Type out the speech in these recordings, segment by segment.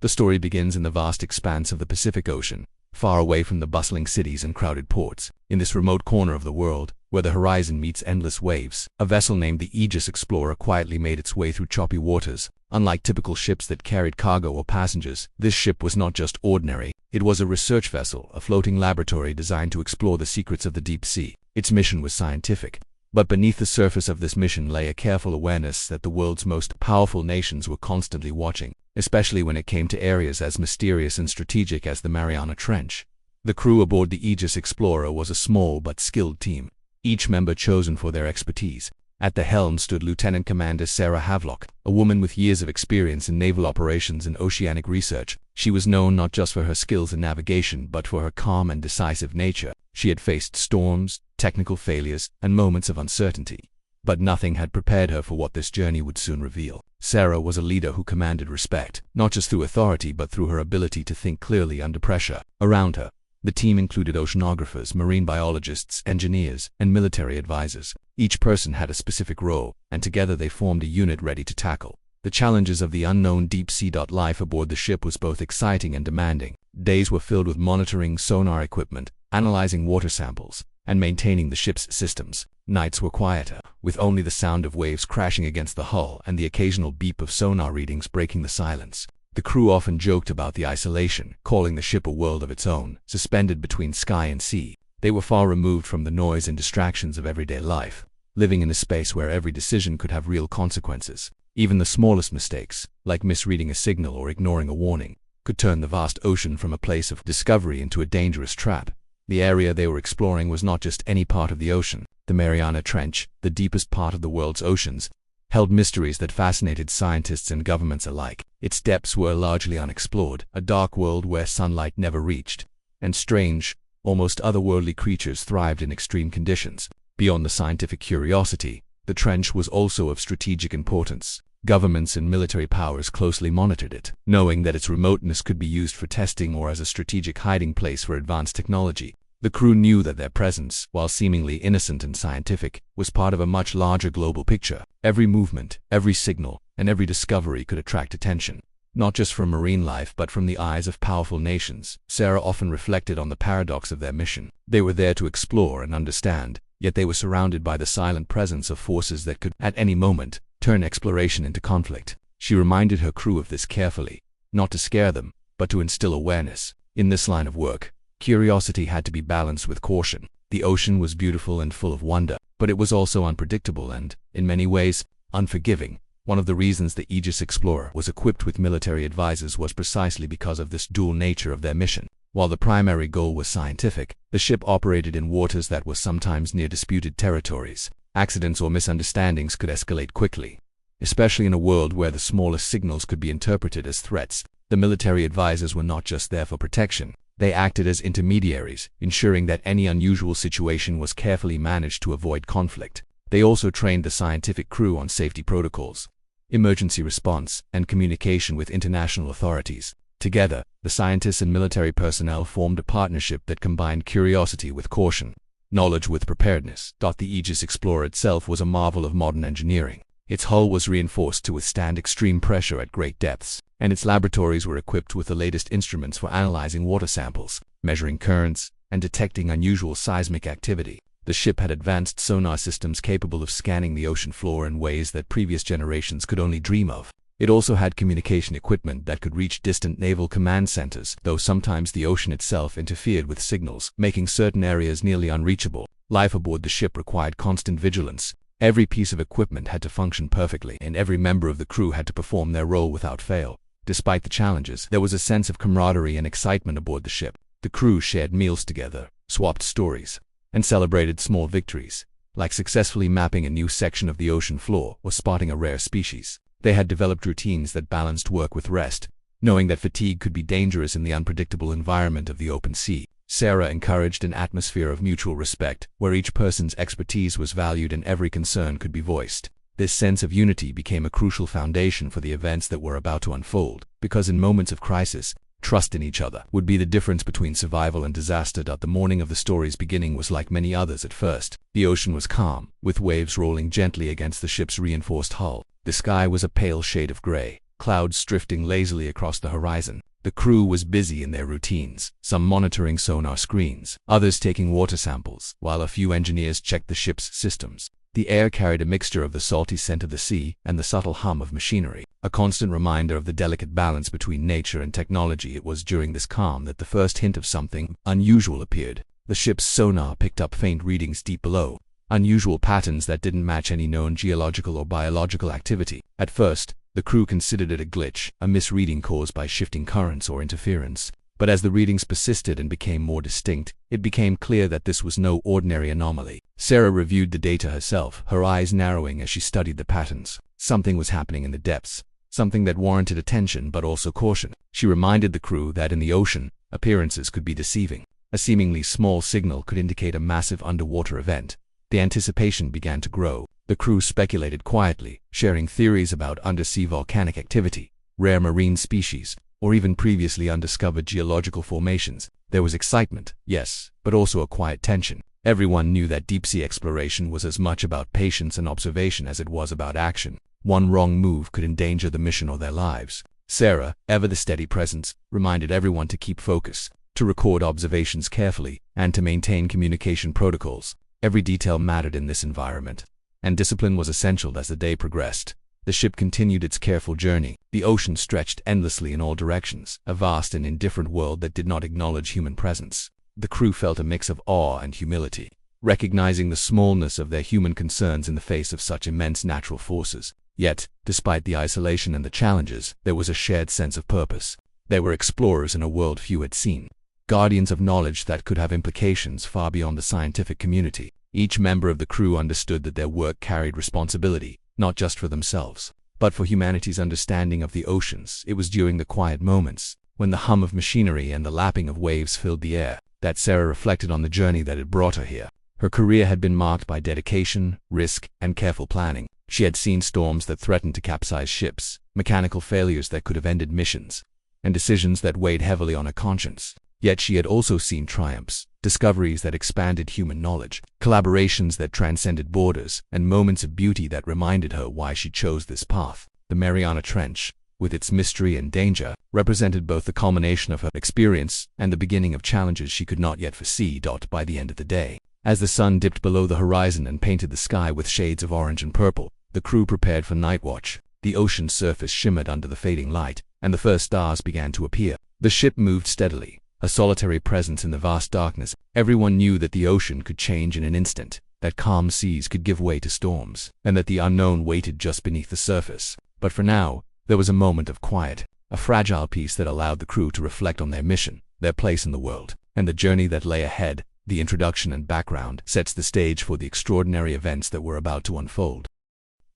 The story begins in the vast expanse of the Pacific Ocean, far away from the bustling cities and crowded ports. In this remote corner of the world, where the horizon meets endless waves, a vessel named the Aegis Explorer quietly made its way through choppy waters. Unlike typical ships that carried cargo or passengers, this ship was not just ordinary. It was a research vessel, a floating laboratory designed to explore the secrets of the deep sea. Its mission was scientific, but beneath the surface of this mission lay a careful awareness that the world's most powerful nations were constantly watching, especially when it came to areas as mysterious and strategic as the Mariana Trench. The crew aboard the Aegis Explorer was a small but skilled team, each member chosen for their expertise. At the helm stood Lieutenant Commander Sarah Havelock, a woman with years of experience in naval operations and oceanic research. She was known not just for her skills in navigation but for her calm and decisive nature. She had faced storms, technical failures, and moments of uncertainty, but nothing had prepared her for what this journey would soon reveal. Sarah was a leader who commanded respect, not just through authority but through her ability to think clearly under pressure. Around her, the team included oceanographers, marine biologists, engineers, and military advisors. Each person had a specific role, and together they formed a unit ready to tackle the challenges of the unknown deep sea. Life aboard the ship was both exciting and demanding. Days were filled with monitoring sonar equipment, analyzing water samples, and maintaining the ship's systems. Nights were quieter, with only the sound of waves crashing against the hull and the occasional beep of sonar readings breaking the silence. The crew often joked about the isolation, calling the ship a world of its own, suspended between sky and sea. They were far removed from the noise and distractions of everyday life, living in a space where every decision could have real consequences. Even the smallest mistakes, like misreading a signal or ignoring a warning, could turn the vast ocean from a place of discovery into a dangerous trap. The area they were exploring was not just any part of the ocean. The Mariana Trench, the deepest part of the world's oceans, held mysteries that fascinated scientists and governments alike. Its depths were largely unexplored, a dark world where sunlight never reached, and strange, almost otherworldly creatures thrived in extreme conditions. Beyond the scientific curiosity, the trench was also of strategic importance. Governments and military powers closely monitored it, knowing that its remoteness could be used for testing or as a strategic hiding place for advanced technology. The crew knew that their presence, while seemingly innocent and scientific, was part of a much larger global picture. Every movement, every signal, and every discovery could attract attention, not just from marine life but from the eyes of powerful nations. Sarah often reflected on the paradox of their mission. They were there to explore and understand, yet they were surrounded by the silent presence of forces that could, at any moment, turn exploration into conflict. She reminded her crew of this carefully, not to scare them, but to instill awareness. In this line of work, curiosity had to be balanced with caution. The ocean was beautiful and full of wonder, but it was also unpredictable and, in many ways, unforgiving. One of the reasons the Aegis Explorer was equipped with military advisors was precisely because of this dual nature of their mission. While the primary goal was scientific, the ship operated in waters that were sometimes near disputed territories. Accidents or misunderstandings could escalate quickly, especially in a world where the smallest signals could be interpreted as threats. The military advisors were not just there for protection. They acted as intermediaries, ensuring that any unusual situation was carefully managed to avoid conflict. They also trained the scientific crew on safety protocols, emergency response, and communication with international authorities. Together, the scientists and military personnel formed a partnership that combined curiosity with caution, knowledge with preparedness. The Aegis Explorer itself was a marvel of modern engineering. Its hull was reinforced to withstand extreme pressure at great depths, and its laboratories were equipped with the latest instruments for analyzing water samples, measuring currents, and detecting unusual seismic activity. The ship had advanced sonar systems capable of scanning the ocean floor in ways that previous generations could only dream of. It also had communication equipment that could reach distant naval command centers, though sometimes the ocean itself interfered with signals, making certain areas nearly unreachable. Life aboard the ship required constant vigilance. Every piece of equipment had to function perfectly, and every member of the crew had to perform their role without fail. Despite the challenges, there was a sense of camaraderie and excitement aboard the ship. The crew shared meals together, swapped stories, and celebrated small victories, like successfully mapping a new section of the ocean floor or spotting a rare species. They had developed routines that balanced work with rest, knowing that fatigue could be dangerous in the unpredictable environment of the open sea. Sarah encouraged an atmosphere of mutual respect, where each person's expertise was valued and every concern could be voiced. This sense of unity became a crucial foundation for the events that were about to unfold, because in moments of crisis, trust in each other would be the difference between survival and disaster. The morning of the story's beginning was like many others at first. The ocean was calm, with waves rolling gently against the ship's reinforced hull. The sky was a pale shade of gray, clouds drifting lazily across the horizon. The crew was busy in their routines, some monitoring sonar screens, others taking water samples, while a few engineers checked the ship's systems. The air carried a mixture of the salty scent of the sea and the subtle hum of machinery, a constant reminder of the delicate balance between nature and technology. It was during this calm that the first hint of something unusual appeared. The ship's sonar picked up faint readings deep below, unusual patterns that didn't match any known geological or biological activity. At first, the crew considered it a glitch, a misreading caused by shifting currents or interference. But as the readings persisted and became more distinct, it became clear that this was no ordinary anomaly. Sarah reviewed the data herself, her eyes narrowing as she studied the patterns. Something was happening in the depths, something that warranted attention but also caution. She reminded the crew that in the ocean, appearances could be deceiving. A seemingly small signal could indicate a massive underwater event. The anticipation began to grow. The crew speculated quietly, sharing theories about undersea volcanic activity, rare marine species, or even previously undiscovered geological formations. There was excitement, yes, but also a quiet tension. Everyone knew that deep-sea exploration was as much about patience and observation as it was about action. One wrong move could endanger the mission or their lives. Sarah, ever the steady presence, reminded everyone to keep focus, to record observations carefully, and to maintain communication protocols. Every detail mattered in this environment, and discipline was essential as the day progressed. The ship continued its careful journey. The ocean stretched endlessly in all directions, a vast and indifferent world that did not acknowledge human presence. The crew felt a mix of awe and humility, recognizing the smallness of their human concerns in the face of such immense natural forces. Yet, despite the isolation and the challenges, there was a shared sense of purpose. They were explorers in a world few had seen, guardians of knowledge that could have implications far beyond the scientific community. Each member of the crew understood that their work carried responsibility, not just for themselves, but for humanity's understanding of the oceans. It was during the quiet moments, when the hum of machinery and the lapping of waves filled the air, that Sarah reflected on the journey that had brought her here. Her career had been marked by dedication, risk, and careful planning. She had seen storms that threatened to capsize ships, mechanical failures that could have ended missions, and decisions that weighed heavily on her conscience. Yet she had also seen triumphs, discoveries that expanded human knowledge, collaborations that transcended borders, and moments of beauty that reminded her why she chose this path. The Mariana Trench, with its mystery and danger, represented both the culmination of her experience and the beginning of challenges she could not yet foresee. By the end of the day, as the sun dipped below the horizon and painted the sky with shades of orange and purple, the crew prepared for night watch. The ocean's surface shimmered under the fading light, and the first stars began to appear. The ship moved steadily, a solitary presence in the vast darkness. Everyone knew that the ocean could change in an instant, that calm seas could give way to storms, and that the unknown waited just beneath the surface. But for now, there was a moment of quiet, a fragile peace that allowed the crew to reflect on their mission, their place in the world, and the journey that lay ahead. The introduction and background sets the stage for the extraordinary events that were about to unfold.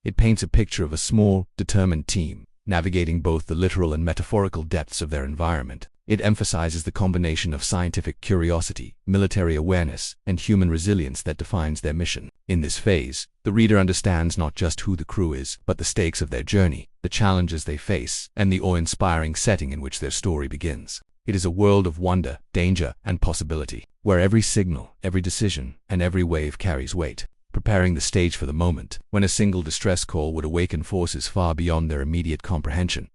It paints a picture of a small, determined team, navigating both the literal and metaphorical depths of their environment. It emphasizes the combination of scientific curiosity, military awareness, and human resilience that defines their mission. In this phase, the reader understands not just who the crew is, but the stakes of their journey, the challenges they face, and the awe-inspiring setting in which their story begins. It is a world of wonder, danger, and possibility, where every signal, every decision, and every wave carries weight, preparing the stage for the moment when a single distress call would awaken forces far beyond their immediate comprehension.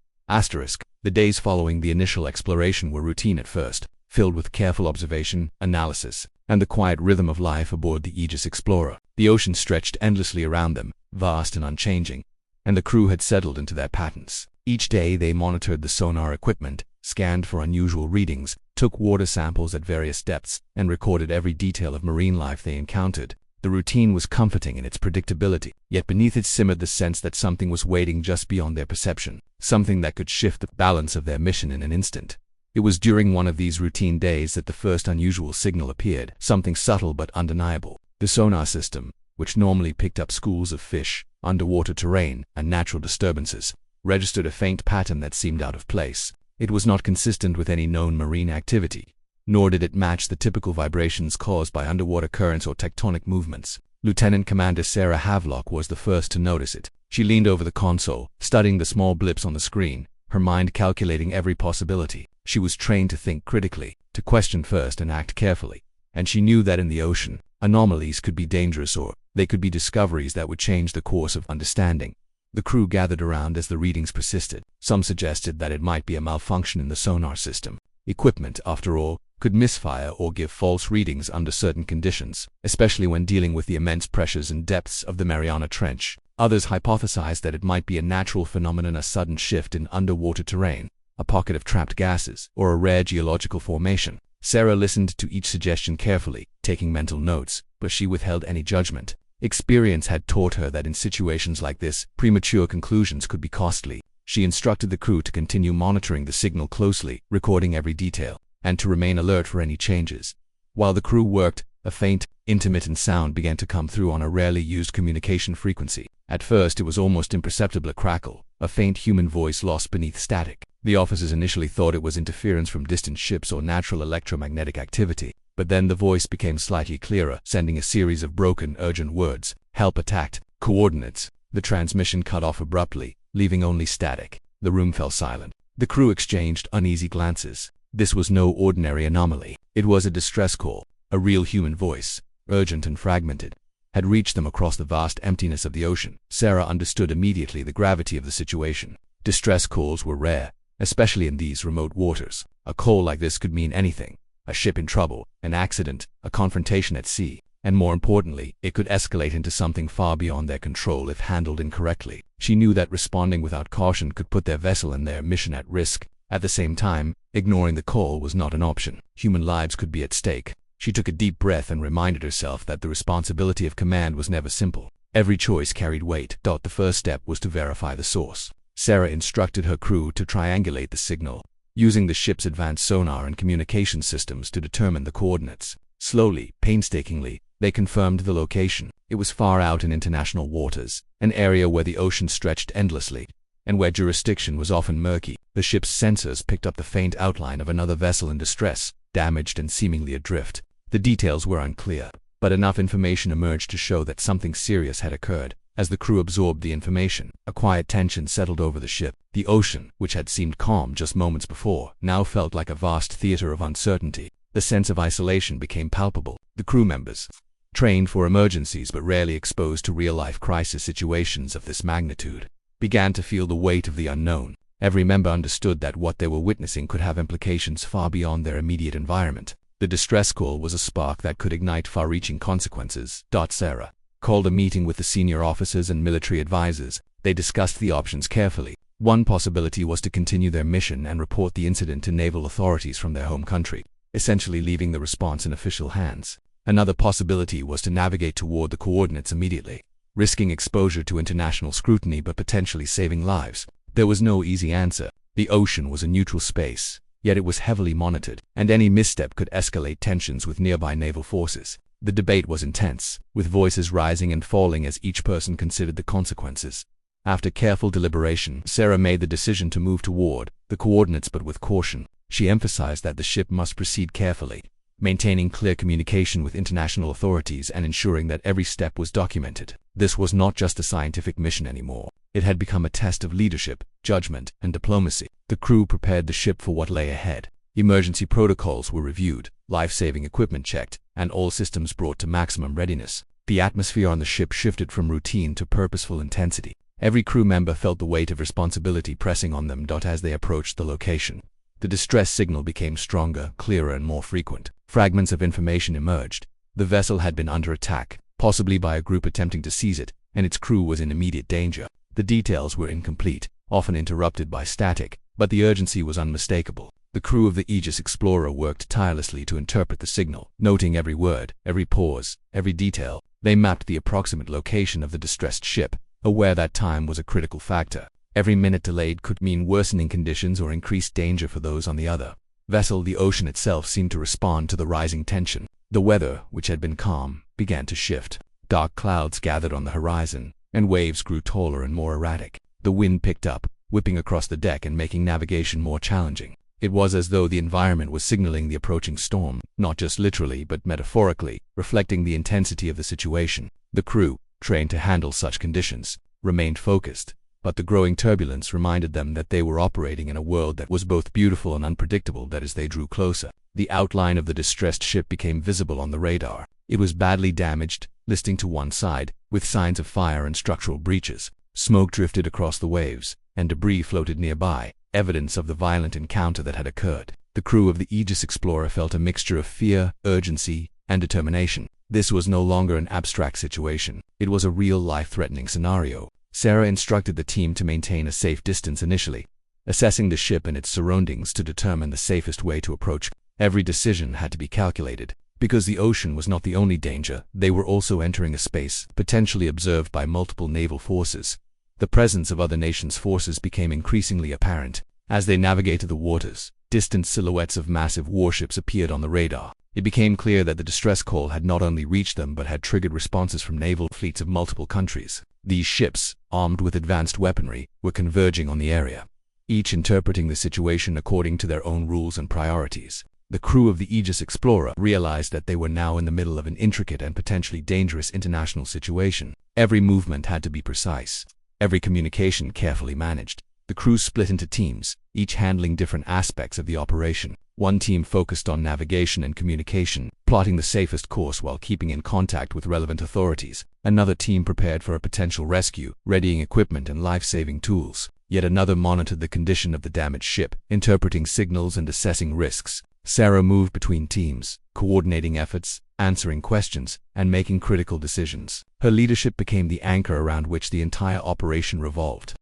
The days following the initial exploration were routine at first, filled with careful observation, analysis, and the quiet rhythm of life aboard the Aegis Explorer. The ocean stretched endlessly around them, vast and unchanging, and the crew had settled into their patterns. Each day they monitored the sonar equipment, scanned for unusual readings, took water samples at various depths, and recorded every detail of marine life they encountered. The routine was comforting in its predictability, yet beneath it simmered the sense that something was waiting just beyond their perception, something that could shift the balance of their mission in an instant. It was during one of these routine days that the first unusual signal appeared, something subtle but undeniable. The sonar system, which normally picked up schools of fish, underwater terrain, and natural disturbances, registered a faint pattern that seemed out of place. It was not consistent with any known marine activity, nor did it match the typical vibrations caused by underwater currents or tectonic movements. Lieutenant Commander Sarah Havelock was the first to notice it. She leaned over the console, studying the small blips on the screen, her mind calculating every possibility. She was trained to think critically, to question first and act carefully, and she knew that in the ocean, anomalies could be dangerous or they could be discoveries that would change the course of understanding. The crew gathered around as the readings persisted. Some suggested that it might be a malfunction in the sonar system. Equipment, after all, could misfire or give false readings under certain conditions, especially when dealing with the immense pressures and depths of the Mariana Trench. Others hypothesized that it might be a natural phenomenon, a sudden shift in underwater terrain, a pocket of trapped gases, or a rare geological formation. Sarah listened to each suggestion carefully, taking mental notes, but she withheld any judgment. Experience had taught her that in situations like this, premature conclusions could be costly. She instructed the crew to continue monitoring the signal closely, recording every detail, and to remain alert for any changes. While the crew worked, a faint, intermittent sound began to come through on a rarely used communication frequency. At first it was almost imperceptible, a crackle, a faint human voice lost beneath static. The officers initially thought it was interference from distant ships or natural electromagnetic activity, but then the voice became slightly clearer, sending a series of broken, urgent words. Help attacked. Coordinates. The transmission cut off abruptly, leaving only static. The room fell silent. The crew exchanged uneasy glances. This was no ordinary anomaly. It was a distress call. A real human voice, urgent and fragmented, had reached them across the vast emptiness of the ocean. Sarah understood immediately the gravity of the situation. Distress calls were rare, especially in these remote waters. A call like this could mean anything: a ship in trouble, an accident, a confrontation at sea, and more importantly, it could escalate into something far beyond their control if handled incorrectly. She knew that responding without caution could put their vessel and their mission at risk. At the same time, ignoring the call was not an option. Human lives could be at stake. She took a deep breath and reminded herself that the responsibility of command was never simple. Every choice carried weight. The first step was to verify the source. Sarah instructed her crew to triangulate the signal, using the ship's advanced sonar and communication systems to determine the coordinates. Slowly, painstakingly, they confirmed the location. It was far out in international waters, an area where the ocean stretched endlessly, and where jurisdiction was often murky. The ship's sensors picked up the faint outline of another vessel in distress, damaged and seemingly adrift. The details were unclear, but enough information emerged to show that something serious had occurred. As the crew absorbed the information, a quiet tension settled over the ship. The ocean, which had seemed calm just moments before, now felt like a vast theater of uncertainty. The sense of isolation became palpable. The crew members, trained for emergencies but rarely exposed to real-life crisis situations of this magnitude, began to feel the weight of the unknown. Every member understood that what they were witnessing could have implications far beyond their immediate environment. The distress call was a spark that could ignite far-reaching consequences. Sarah called a meeting with the senior officers and military advisors. They discussed the options carefully. One possibility was to continue their mission and report the incident to naval authorities from their home country, essentially leaving the response in official hands. Another possibility was to navigate toward the coordinates immediately, risking exposure to international scrutiny but potentially saving lives. There was no easy answer. The ocean was a neutral space, yet it was heavily monitored, and any misstep could escalate tensions with nearby naval forces. The debate was intense, with voices rising and falling as each person considered the consequences. After careful deliberation, Sarah made the decision to move toward the coordinates but with caution. She emphasized that the ship must proceed carefully, maintaining clear communication with international authorities and ensuring that every step was documented. This was not just a scientific mission anymore. It had become a test of leadership, judgment, and diplomacy. The crew prepared the ship for what lay ahead. Emergency protocols were reviewed, life-saving equipment checked, and all systems brought to maximum readiness. The atmosphere on the ship shifted from routine to purposeful intensity. Every crew member felt the weight of responsibility pressing on them. As they approached the location, the distress signal became stronger, clearer, and more frequent. Fragments of information emerged. The vessel had been under attack, possibly by a group attempting to seize it, and its crew was in immediate danger. The details were incomplete, often interrupted by static, but the urgency was unmistakable. The crew of the Aegis Explorer worked tirelessly to interpret the signal, noting every word, every pause, every detail. They mapped the approximate location of the distressed ship, aware that time was a critical factor. Every minute delayed could mean worsening conditions or increased danger for those on the other vessel. The ocean itself seemed to respond to the rising tension. The weather, which had been calm, began to shift. Dark clouds gathered on the horizon, and waves grew taller and more erratic. The wind picked up, whipping across the deck and making navigation more challenging. It was as though the environment was signaling the approaching storm, not just literally but metaphorically, reflecting the intensity of the situation. The crew, trained to handle such conditions, remained focused, but the growing turbulence reminded them that they were operating in a world that was both beautiful and unpredictable. As they drew closer, the outline of the distressed ship became visible on the radar. It was badly damaged, listing to one side, with signs of fire and structural breaches. Smoke drifted across the waves, and debris floated nearby, evidence of the violent encounter that had occurred. The crew of the Aegis Explorer felt a mixture of fear, urgency, and determination. This was no longer an abstract situation. It was a real life-threatening scenario. Sarah instructed the team to maintain a safe distance initially, assessing the ship and its surroundings to determine the safest way to approach. Every decision had to be calculated. Because the ocean was not the only danger, they were also entering a space potentially observed by multiple naval forces. The presence of other nations' forces became increasingly apparent. As they navigated the waters, distant silhouettes of massive warships appeared on the radar. It became clear that the distress call had not only reached them but had triggered responses from naval fleets of multiple countries. These ships, armed with advanced weaponry, were converging on the area, each interpreting the situation according to their own rules and priorities. The crew of the Aegis Explorer realized that they were now in the middle of an intricate and potentially dangerous international situation. Every movement had to be precise, every communication carefully managed. The crew split into teams, each handling different aspects of the operation. One team focused on navigation and communication, plotting the safest course while keeping in contact with relevant authorities. Another team prepared for a potential rescue, readying equipment and life-saving tools. Yet another monitored the condition of the damaged ship, interpreting signals and assessing risks. Sarah moved between teams, coordinating efforts, answering questions, and making critical decisions. Her leadership became the anchor around which the entire operation revolved.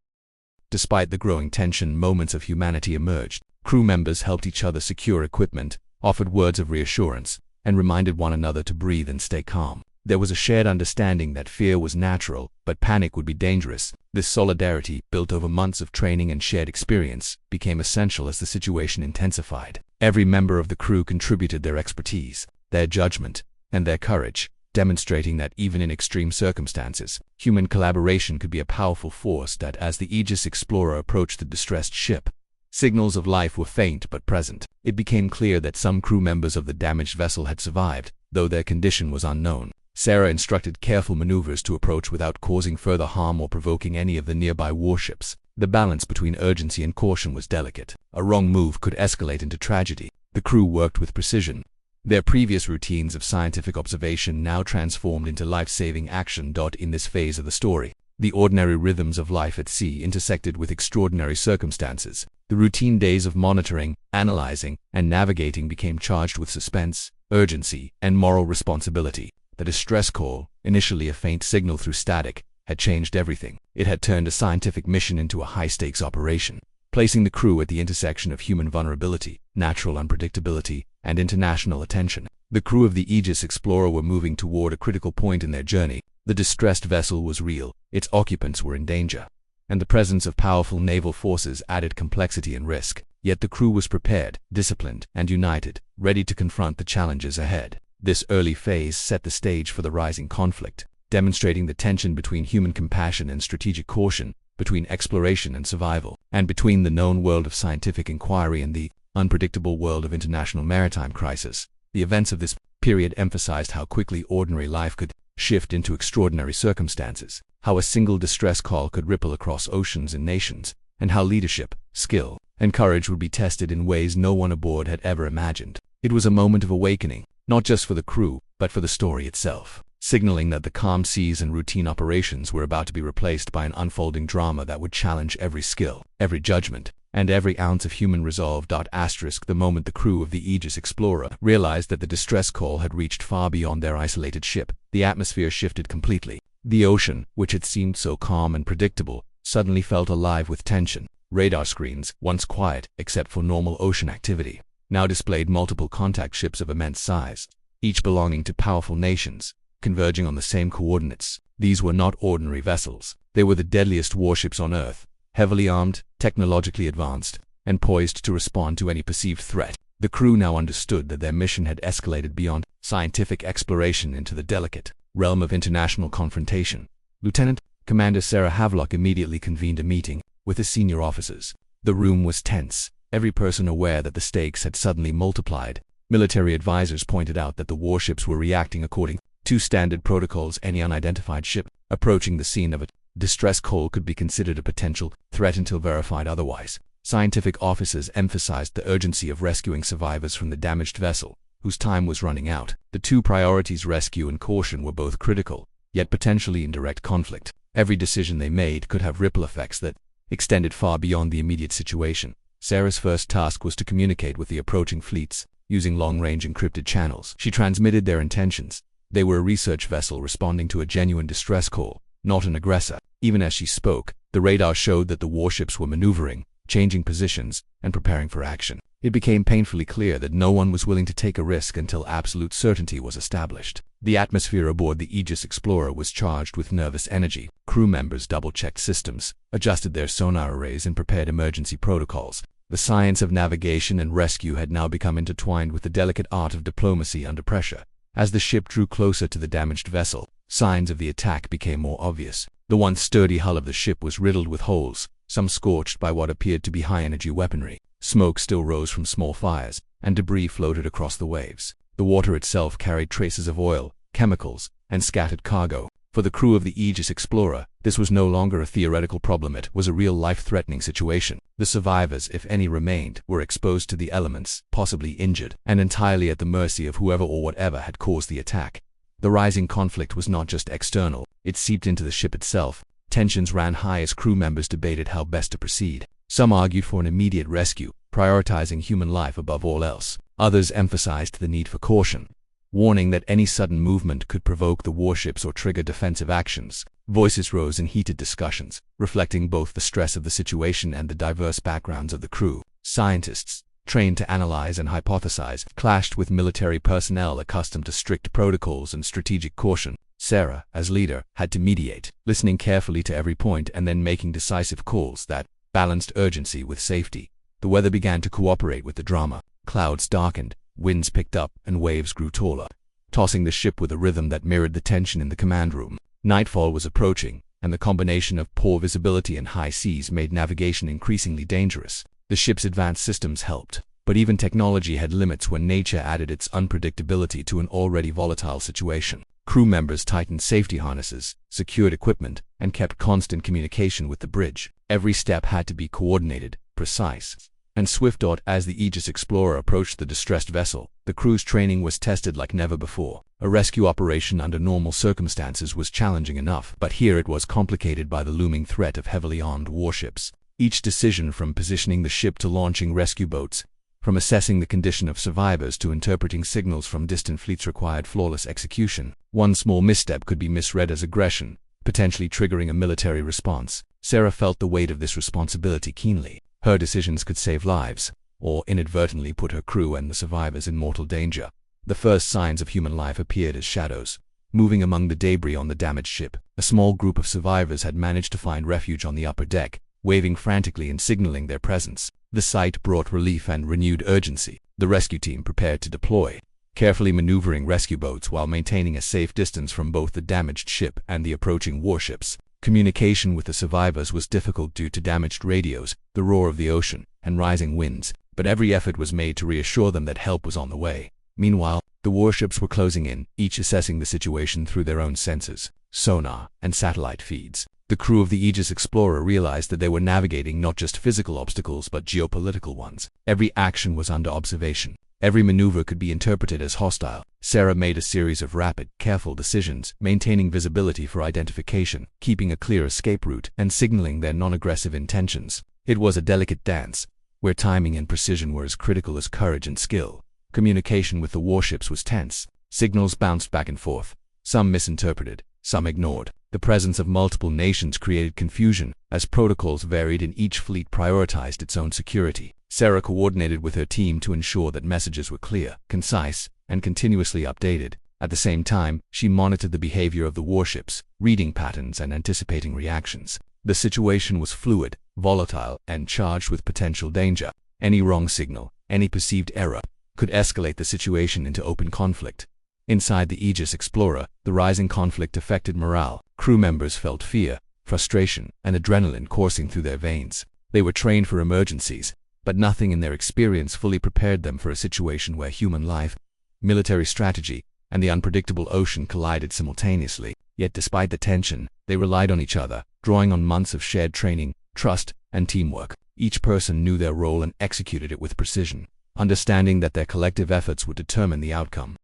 Despite the growing tension, moments of humanity emerged. Crew members helped each other secure equipment, offered words of reassurance, and reminded one another to breathe and stay calm. There was a shared understanding that fear was natural, but panic would be dangerous. This solidarity, built over months of training and shared experience, became essential as the situation intensified. Every member of the crew contributed their expertise, their judgment, and their courage, demonstrating that even in extreme circumstances, human collaboration could be a powerful force. That as the Aegis Explorer approached the distressed ship, signals of life were faint but present. It became clear that some crew members of the damaged vessel had survived, though their condition was unknown. Sarah instructed careful maneuvers to approach without causing further harm or provoking any of the nearby warships. The balance between urgency and caution was delicate. A wrong move could escalate into tragedy. The crew worked with precision, their previous routines of scientific observation now transformed into life-saving action. In this phase of the story, the ordinary rhythms of life at sea intersected with extraordinary circumstances. The routine days of monitoring, analyzing, and navigating became charged with suspense, urgency, and moral responsibility. The distress call, initially a faint signal through static, had changed everything. It had turned a scientific mission into a high-stakes operation, placing the crew at the intersection of human vulnerability, natural unpredictability, and international attention. The crew of the Aegis Explorer were moving toward a critical point in their journey. The distressed vessel was real, its occupants were in danger, and the presence of powerful naval forces added complexity and risk. Yet the crew was prepared, disciplined, and united, ready to confront the challenges ahead. This early phase set the stage for the rising conflict, demonstrating the tension between human compassion and strategic caution, between exploration and survival, and between the known world of scientific inquiry and the unpredictable world of international maritime crisis. The events of this period emphasized how quickly ordinary life could shift into extraordinary circumstances, how a single distress call could ripple across oceans and nations, and how leadership, skill, and courage would be tested in ways no one aboard had ever imagined. It was a moment of awakening, not just for the crew, but for the story itself, signaling that the calm seas and routine operations were about to be replaced by an unfolding drama that would challenge every skill, every judgment, and every ounce of human resolve. The moment the crew of the Aegis Explorer realized that the distress call had reached far beyond their isolated ship, the atmosphere shifted completely. The ocean, which had seemed so calm and predictable, suddenly felt alive with tension. Radar screens, once quiet except for normal ocean activity, now displayed multiple contact ships of immense size, each belonging to powerful nations, converging on the same coordinates. These were not ordinary vessels. They were the deadliest warships on Earth, heavily armed, technologically advanced, and poised to respond to any perceived threat. The crew now understood that their mission had escalated beyond scientific exploration into the delicate realm of international confrontation. Lieutenant Commander Sarah Havelock immediately convened a meeting with the senior officers. The room was tense, every person aware that the stakes had suddenly multiplied. Military advisors pointed out that the warships were reacting according to standard protocols. Any unidentified ship approaching the scene of a distress call could be considered a potential threat until verified otherwise. Scientific officers emphasized the urgency of rescuing survivors from the damaged vessel, whose time was running out. The two priorities, rescue and caution, were both critical, yet potentially in direct conflict. Every decision they made could have ripple effects that extended far beyond the immediate situation. Sarah's first task was to communicate with the approaching fleets, using long-range encrypted channels. She transmitted their intentions. They were a research vessel responding to a genuine distress call, not an aggressor. Even as she spoke, the radar showed that the warships were maneuvering, changing positions, and preparing for action. It became painfully clear that no one was willing to take a risk until absolute certainty was established. The atmosphere aboard the Aegis Explorer was charged with nervous energy. Crew members double-checked systems, adjusted their sonar arrays, and prepared emergency protocols. The science of navigation and rescue had now become intertwined with the delicate art of diplomacy under pressure. As the ship drew closer to the damaged vessel, signs of the attack became more obvious. The once sturdy hull of the ship was riddled with holes, some scorched by what appeared to be high-energy weaponry. Smoke still rose from small fires, and debris floated across the waves. The water itself carried traces of oil, chemicals, and scattered cargo. For the crew of the Aegis Explorer, this was no longer a theoretical problem, it was a real life-threatening situation. The survivors, if any remained, were exposed to the elements, possibly injured, and entirely at the mercy of whoever or whatever had caused the attack. The rising conflict was not just external, it seeped into the ship itself. Tensions ran high as crew members debated how best to proceed. Some argued for an immediate rescue, prioritizing human life above all else. Others emphasized the need for caution, warning that any sudden movement could provoke the warships or trigger defensive actions. Voices rose in heated discussions, reflecting both the stress of the situation and the diverse backgrounds of the crew. Scientists, trained to analyze and hypothesize, clashed with military personnel accustomed to strict protocols and strategic caution. Sarah, as leader, had to mediate, listening carefully to every point and then making decisive calls that balanced urgency with safety. The weather began to cooperate with the drama. Clouds darkened, winds picked up, and waves grew taller, tossing the ship with a rhythm that mirrored the tension in the command room. Nightfall was approaching, and the combination of poor visibility and high seas made navigation increasingly dangerous. The ship's advanced systems helped, but even technology had limits when nature added its unpredictability to an already volatile situation. Crew members tightened safety harnesses, secured equipment, and kept constant communication with the bridge. Every step had to be coordinated, precise, and swift. As the Aegis Explorer approached the distressed vessel, the crew's training was tested like never before. A rescue operation under normal circumstances was challenging enough, but here it was complicated by the looming threat of heavily armed warships. Each decision, from positioning the ship to launching rescue boats, from assessing the condition of survivors to interpreting signals from distant fleets, required flawless execution. One small misstep could be misread as aggression, potentially triggering a military response. Sarah felt the weight of this responsibility keenly. Her decisions could save lives, or inadvertently put her crew and the survivors in mortal danger. The first signs of human life appeared as shadows, moving among the debris on the damaged ship. A small group of survivors had managed to find refuge on the upper deck, waving frantically and signaling their presence. The sight brought relief and renewed urgency. The rescue team prepared to deploy, carefully maneuvering rescue boats while maintaining a safe distance from both the damaged ship and the approaching warships. Communication with the survivors was difficult due to damaged radios, the roar of the ocean, and rising winds, but every effort was made to reassure them that help was on the way. Meanwhile, the warships were closing in, each assessing the situation through their own sensors, sonar, and satellite feeds. The crew of the Aegis Explorer realized that they were navigating not just physical obstacles but geopolitical ones. Every action was under observation. Every maneuver could be interpreted as hostile. Sarah made a series of rapid, careful decisions, maintaining visibility for identification, keeping a clear escape route, and signaling their non-aggressive intentions. It was a delicate dance, where timing and precision were as critical as courage and skill. Communication with the warships was tense. Signals bounced back and forth, some misinterpreted, some ignored. The presence of multiple nations created confusion, as protocols varied and each fleet prioritized its own security. Sarah coordinated with her team to ensure that messages were clear, concise, and continuously updated. At the same time, she monitored the behavior of the warships, reading patterns and anticipating reactions. The situation was fluid, volatile, and charged with potential danger. Any wrong signal, any perceived error, could escalate the situation into open conflict. Inside the Aegis Explorer, the rising conflict affected morale. Crew members felt fear, frustration, and adrenaline coursing through their veins. They were trained for emergencies, but nothing in their experience fully prepared them for a situation where human life, military strategy, and the unpredictable ocean collided simultaneously. Yet despite the tension, they relied on each other, drawing on months of shared training, trust, and teamwork. Each person knew their role and executed it with precision, understanding that their collective efforts would determine the outcome.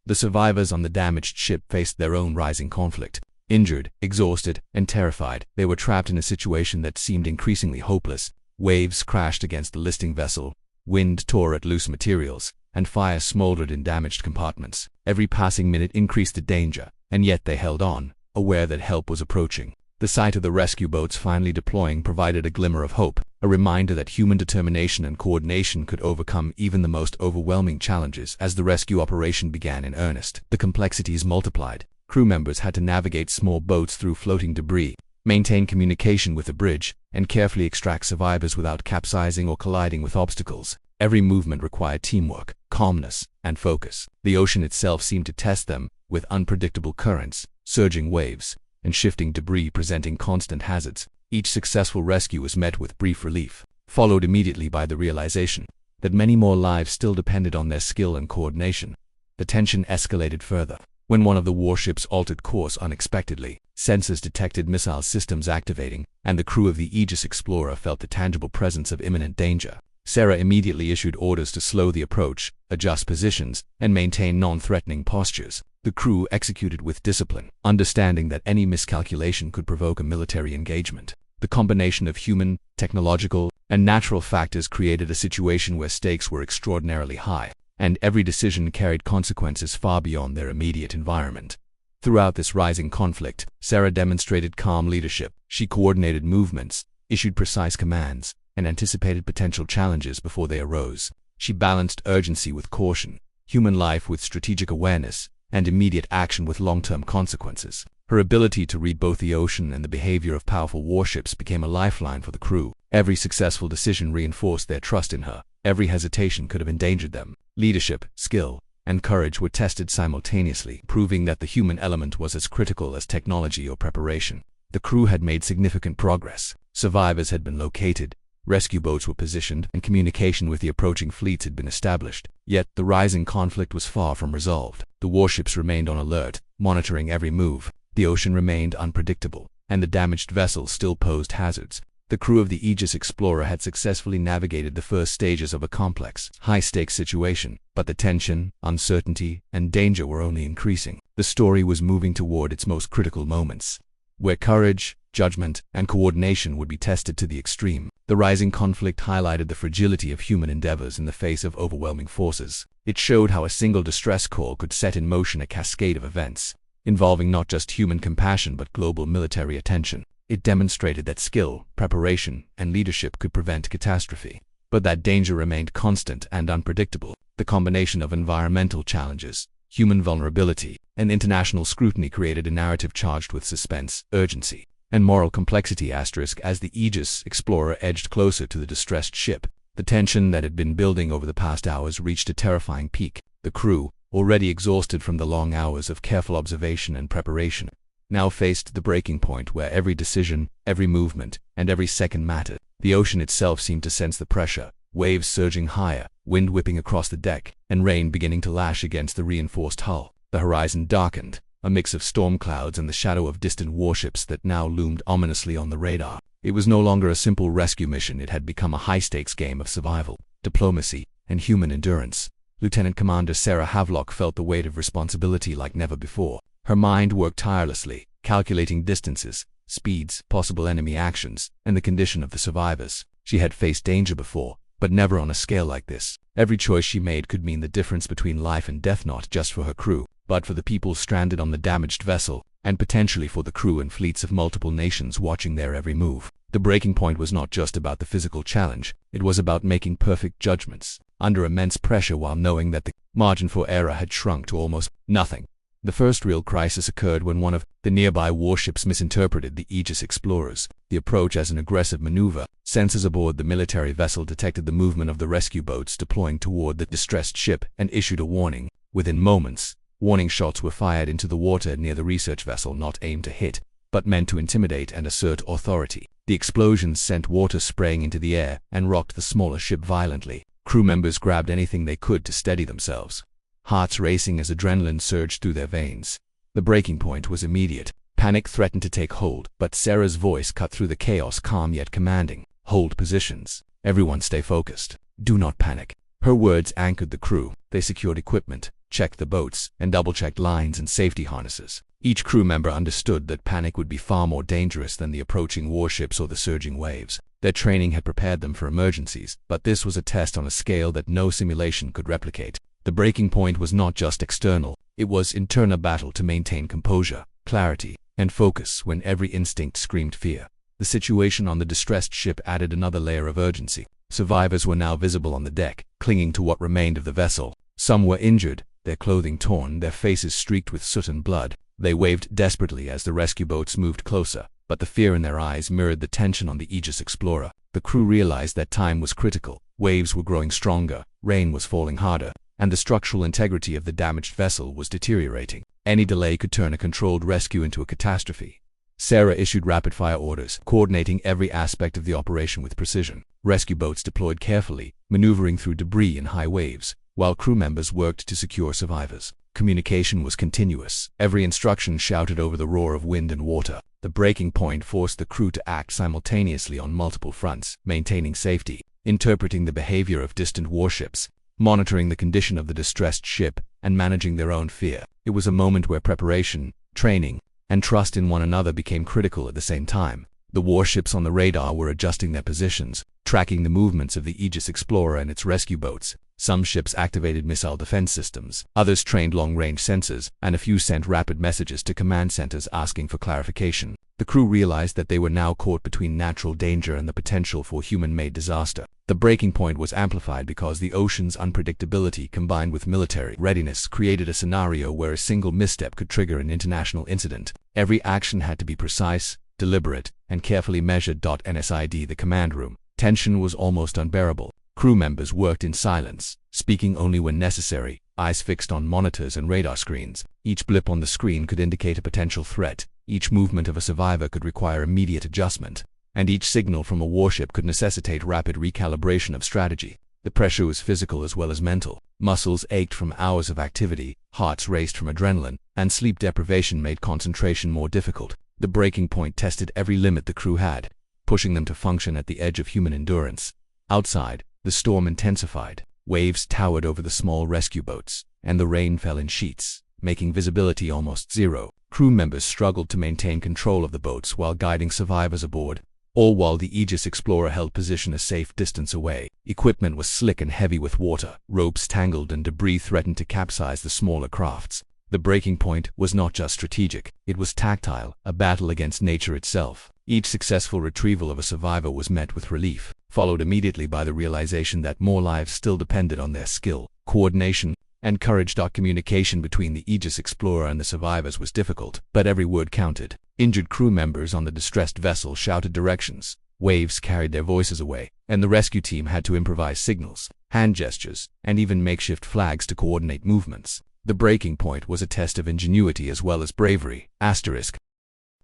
The survivors on the damaged ship faced their own rising conflict. Injured, exhausted, and terrified, they were trapped in a situation that seemed increasingly hopeless. Waves crashed against the listing vessel, wind tore at loose materials, and fire smoldered in damaged compartments. Every passing minute increased the danger, and yet they held on, aware that help was approaching. The sight of the rescue boats finally deploying provided a glimmer of hope, a reminder that human determination and coordination could overcome even the most overwhelming challenges. As the rescue operation began in earnest, the complexities multiplied. Crew members had to navigate small boats through floating debris, maintain communication with the bridge, and carefully extract survivors without capsizing or colliding with obstacles. Every movement required teamwork, calmness, and focus. The ocean itself seemed to test them, with unpredictable currents, surging waves, and shifting debris presenting constant hazards. Each successful rescue was met with brief relief, followed immediately by the realization that many more lives still depended on their skill and coordination. The tension escalated further when one of the warships altered course unexpectedly. Sensors detected missile systems activating, and the crew of the Aegis Explorer felt the tangible presence of imminent danger. Sarah immediately issued orders to slow the approach, adjust positions, and maintain non-threatening postures. The crew executed with discipline, understanding that any miscalculation could provoke a military engagement. The combination of human, technological, and natural factors created a situation where stakes were extraordinarily high, and every decision carried consequences far beyond their immediate environment. Throughout this rising conflict, Sarah demonstrated calm leadership. She coordinated movements, issued precise commands, and anticipated potential challenges before they arose. She balanced urgency with caution, human life with strategic awareness, and immediate action with long-term consequences. Her ability to read both the ocean and the behavior of powerful warships became a lifeline for the crew. Every successful decision reinforced their trust in her. Every hesitation could have endangered them. Leadership, skill, and courage were tested simultaneously, proving that the human element was as critical as technology or preparation. The crew had made significant progress. Survivors had been located, rescue boats were positioned, and communication with the approaching fleets had been established. Yet, the rising conflict was far from resolved. The warships remained on alert, monitoring every move. The ocean remained unpredictable, and the damaged vessels still posed hazards. The crew of the Aegis Explorer had successfully navigated the first stages of a complex, high-stakes situation, but the tension, uncertainty, and danger were only increasing. The story was moving toward its most critical moments, where courage, judgment, and coordination would be tested to the extreme. The rising conflict highlighted the fragility of human endeavors in the face of overwhelming forces. It showed how a single distress call could set in motion a cascade of events, involving not just human compassion but global military attention. It demonstrated that skill, preparation, and leadership could prevent catastrophe, but that danger remained constant and unpredictable. The combination of environmental challenges, human vulnerability, and international scrutiny created a narrative charged with suspense, urgency, and moral complexity. As the Aegis Explorer edged closer to the distressed ship, the tension that had been building over the past hours reached a terrifying peak. The crew, already exhausted from the long hours of careful observation and preparation, now faced the breaking point where every decision, every movement, and every second mattered. The ocean itself seemed to sense the pressure, waves surging higher, wind whipping across the deck, and rain beginning to lash against the reinforced hull. The horizon darkened, a mix of storm clouds and the shadow of distant warships that now loomed ominously on the radar. It was no longer a simple rescue mission. It had become a high-stakes game of survival, diplomacy, and human endurance. Lieutenant Commander Sarah Havelock felt the weight of responsibility like never before. Her mind worked tirelessly, calculating distances, speeds, possible enemy actions, and the condition of the survivors. She had faced danger before, but never on a scale like this. Every choice she made could mean the difference between life and death, not just for her crew, but for the people stranded on the damaged vessel, and potentially for the crew and fleets of multiple nations watching their every move. The breaking point was not just about the physical challenge, it was about making perfect judgments, under immense pressure while knowing that the margin for error had shrunk to almost nothing. The first real crisis occurred when one of the nearby warships misinterpreted the Aegis Explorer's approach as an aggressive maneuver. Sensors aboard the military vessel detected the movement of the rescue boats deploying toward the distressed ship and issued a warning. Within moments, warning shots were fired into the water near the research vessel, not aimed to hit, but meant to intimidate and assert authority. The explosions sent water spraying into the air and rocked the smaller ship violently. Crew members grabbed anything they could to steady themselves, hearts racing as adrenaline surged through their veins. The breaking point was immediate. Panic threatened to take hold, but Sarah's voice cut through the chaos, calm yet commanding. "Hold positions. Everyone stay focused. Do not panic." Her words anchored the crew. They secured equipment, checked the boats, and double-checked lines and safety harnesses. Each crew member understood that panic would be far more dangerous than the approaching warships or the surging waves. Their training had prepared them for emergencies, but this was a test on a scale that no simulation could replicate. The breaking point was not just external, it was internal battle to maintain composure, clarity, and focus when every instinct screamed fear. The situation on the distressed ship added another layer of urgency. Survivors were now visible on the deck, clinging to what remained of the vessel. Some were injured, their clothing torn, their faces streaked with soot and blood. They waved desperately as the rescue boats moved closer, but the fear in their eyes mirrored the tension on the Aegis Explorer. The crew realized that time was critical. Waves were growing stronger, rain was falling harder, and the structural integrity of the damaged vessel was deteriorating. Any delay could turn a controlled rescue into a catastrophe. Sarah issued rapid-fire orders, coordinating every aspect of the operation with precision. Rescue boats deployed carefully, maneuvering through debris and high waves, while crew members worked to secure survivors. Communication was continuous, every instruction shouted over the roar of wind and water. The breaking point forced the crew to act simultaneously on multiple fronts, maintaining safety, interpreting the behavior of distant warships, monitoring the condition of the distressed ship, and managing their own fear. It was a moment where preparation, training, and trust in one another became critical at the same time. The warships on the radar were adjusting their positions, tracking the movements of the Aegis Explorer and its rescue boats. Some ships activated missile defense systems, others trained long-range sensors, and a few sent rapid messages to command centers asking for clarification. The crew realized that they were now caught between natural danger and the potential for human-made disaster. The breaking point was amplified because the ocean's unpredictability combined with military readiness created a scenario where a single misstep could trigger an international incident. Every action had to be precise, deliberate, and carefully measured. NSID the command room. Tension was almost unbearable. Crew members worked in silence, speaking only when necessary, eyes fixed on monitors and radar screens. Each blip on the screen could indicate a potential threat, each movement of a survivor could require immediate adjustment, and each signal from a warship could necessitate rapid recalibration of strategy. The pressure was physical as well as mental. Muscles ached from hours of activity, hearts raced from adrenaline, and sleep deprivation made concentration more difficult. The breaking point tested every limit the crew had, pushing them to function at the edge of human endurance. Outside, the storm intensified. Waves towered over the small rescue boats, and the rain fell in sheets, making visibility almost zero. Crew members struggled to maintain control of the boats while guiding survivors aboard, all while the Aegis Explorer held position a safe distance away. Equipment was slick and heavy with water, ropes tangled, and debris threatened to capsize the smaller crafts. The breaking point was not just strategic, it was tactile, a battle against nature itself. Each successful retrieval of a survivor was met with relief, followed immediately by the realization that more lives still depended on their skill, coordination, and courage. Communication between the Aegis Explorer and the survivors was difficult, but every word counted. Injured crew members on the distressed vessel shouted directions, waves carried their voices away, and the rescue team had to improvise signals, hand gestures, and even makeshift flags to coordinate movements. The breaking point was a test of ingenuity as well as bravery.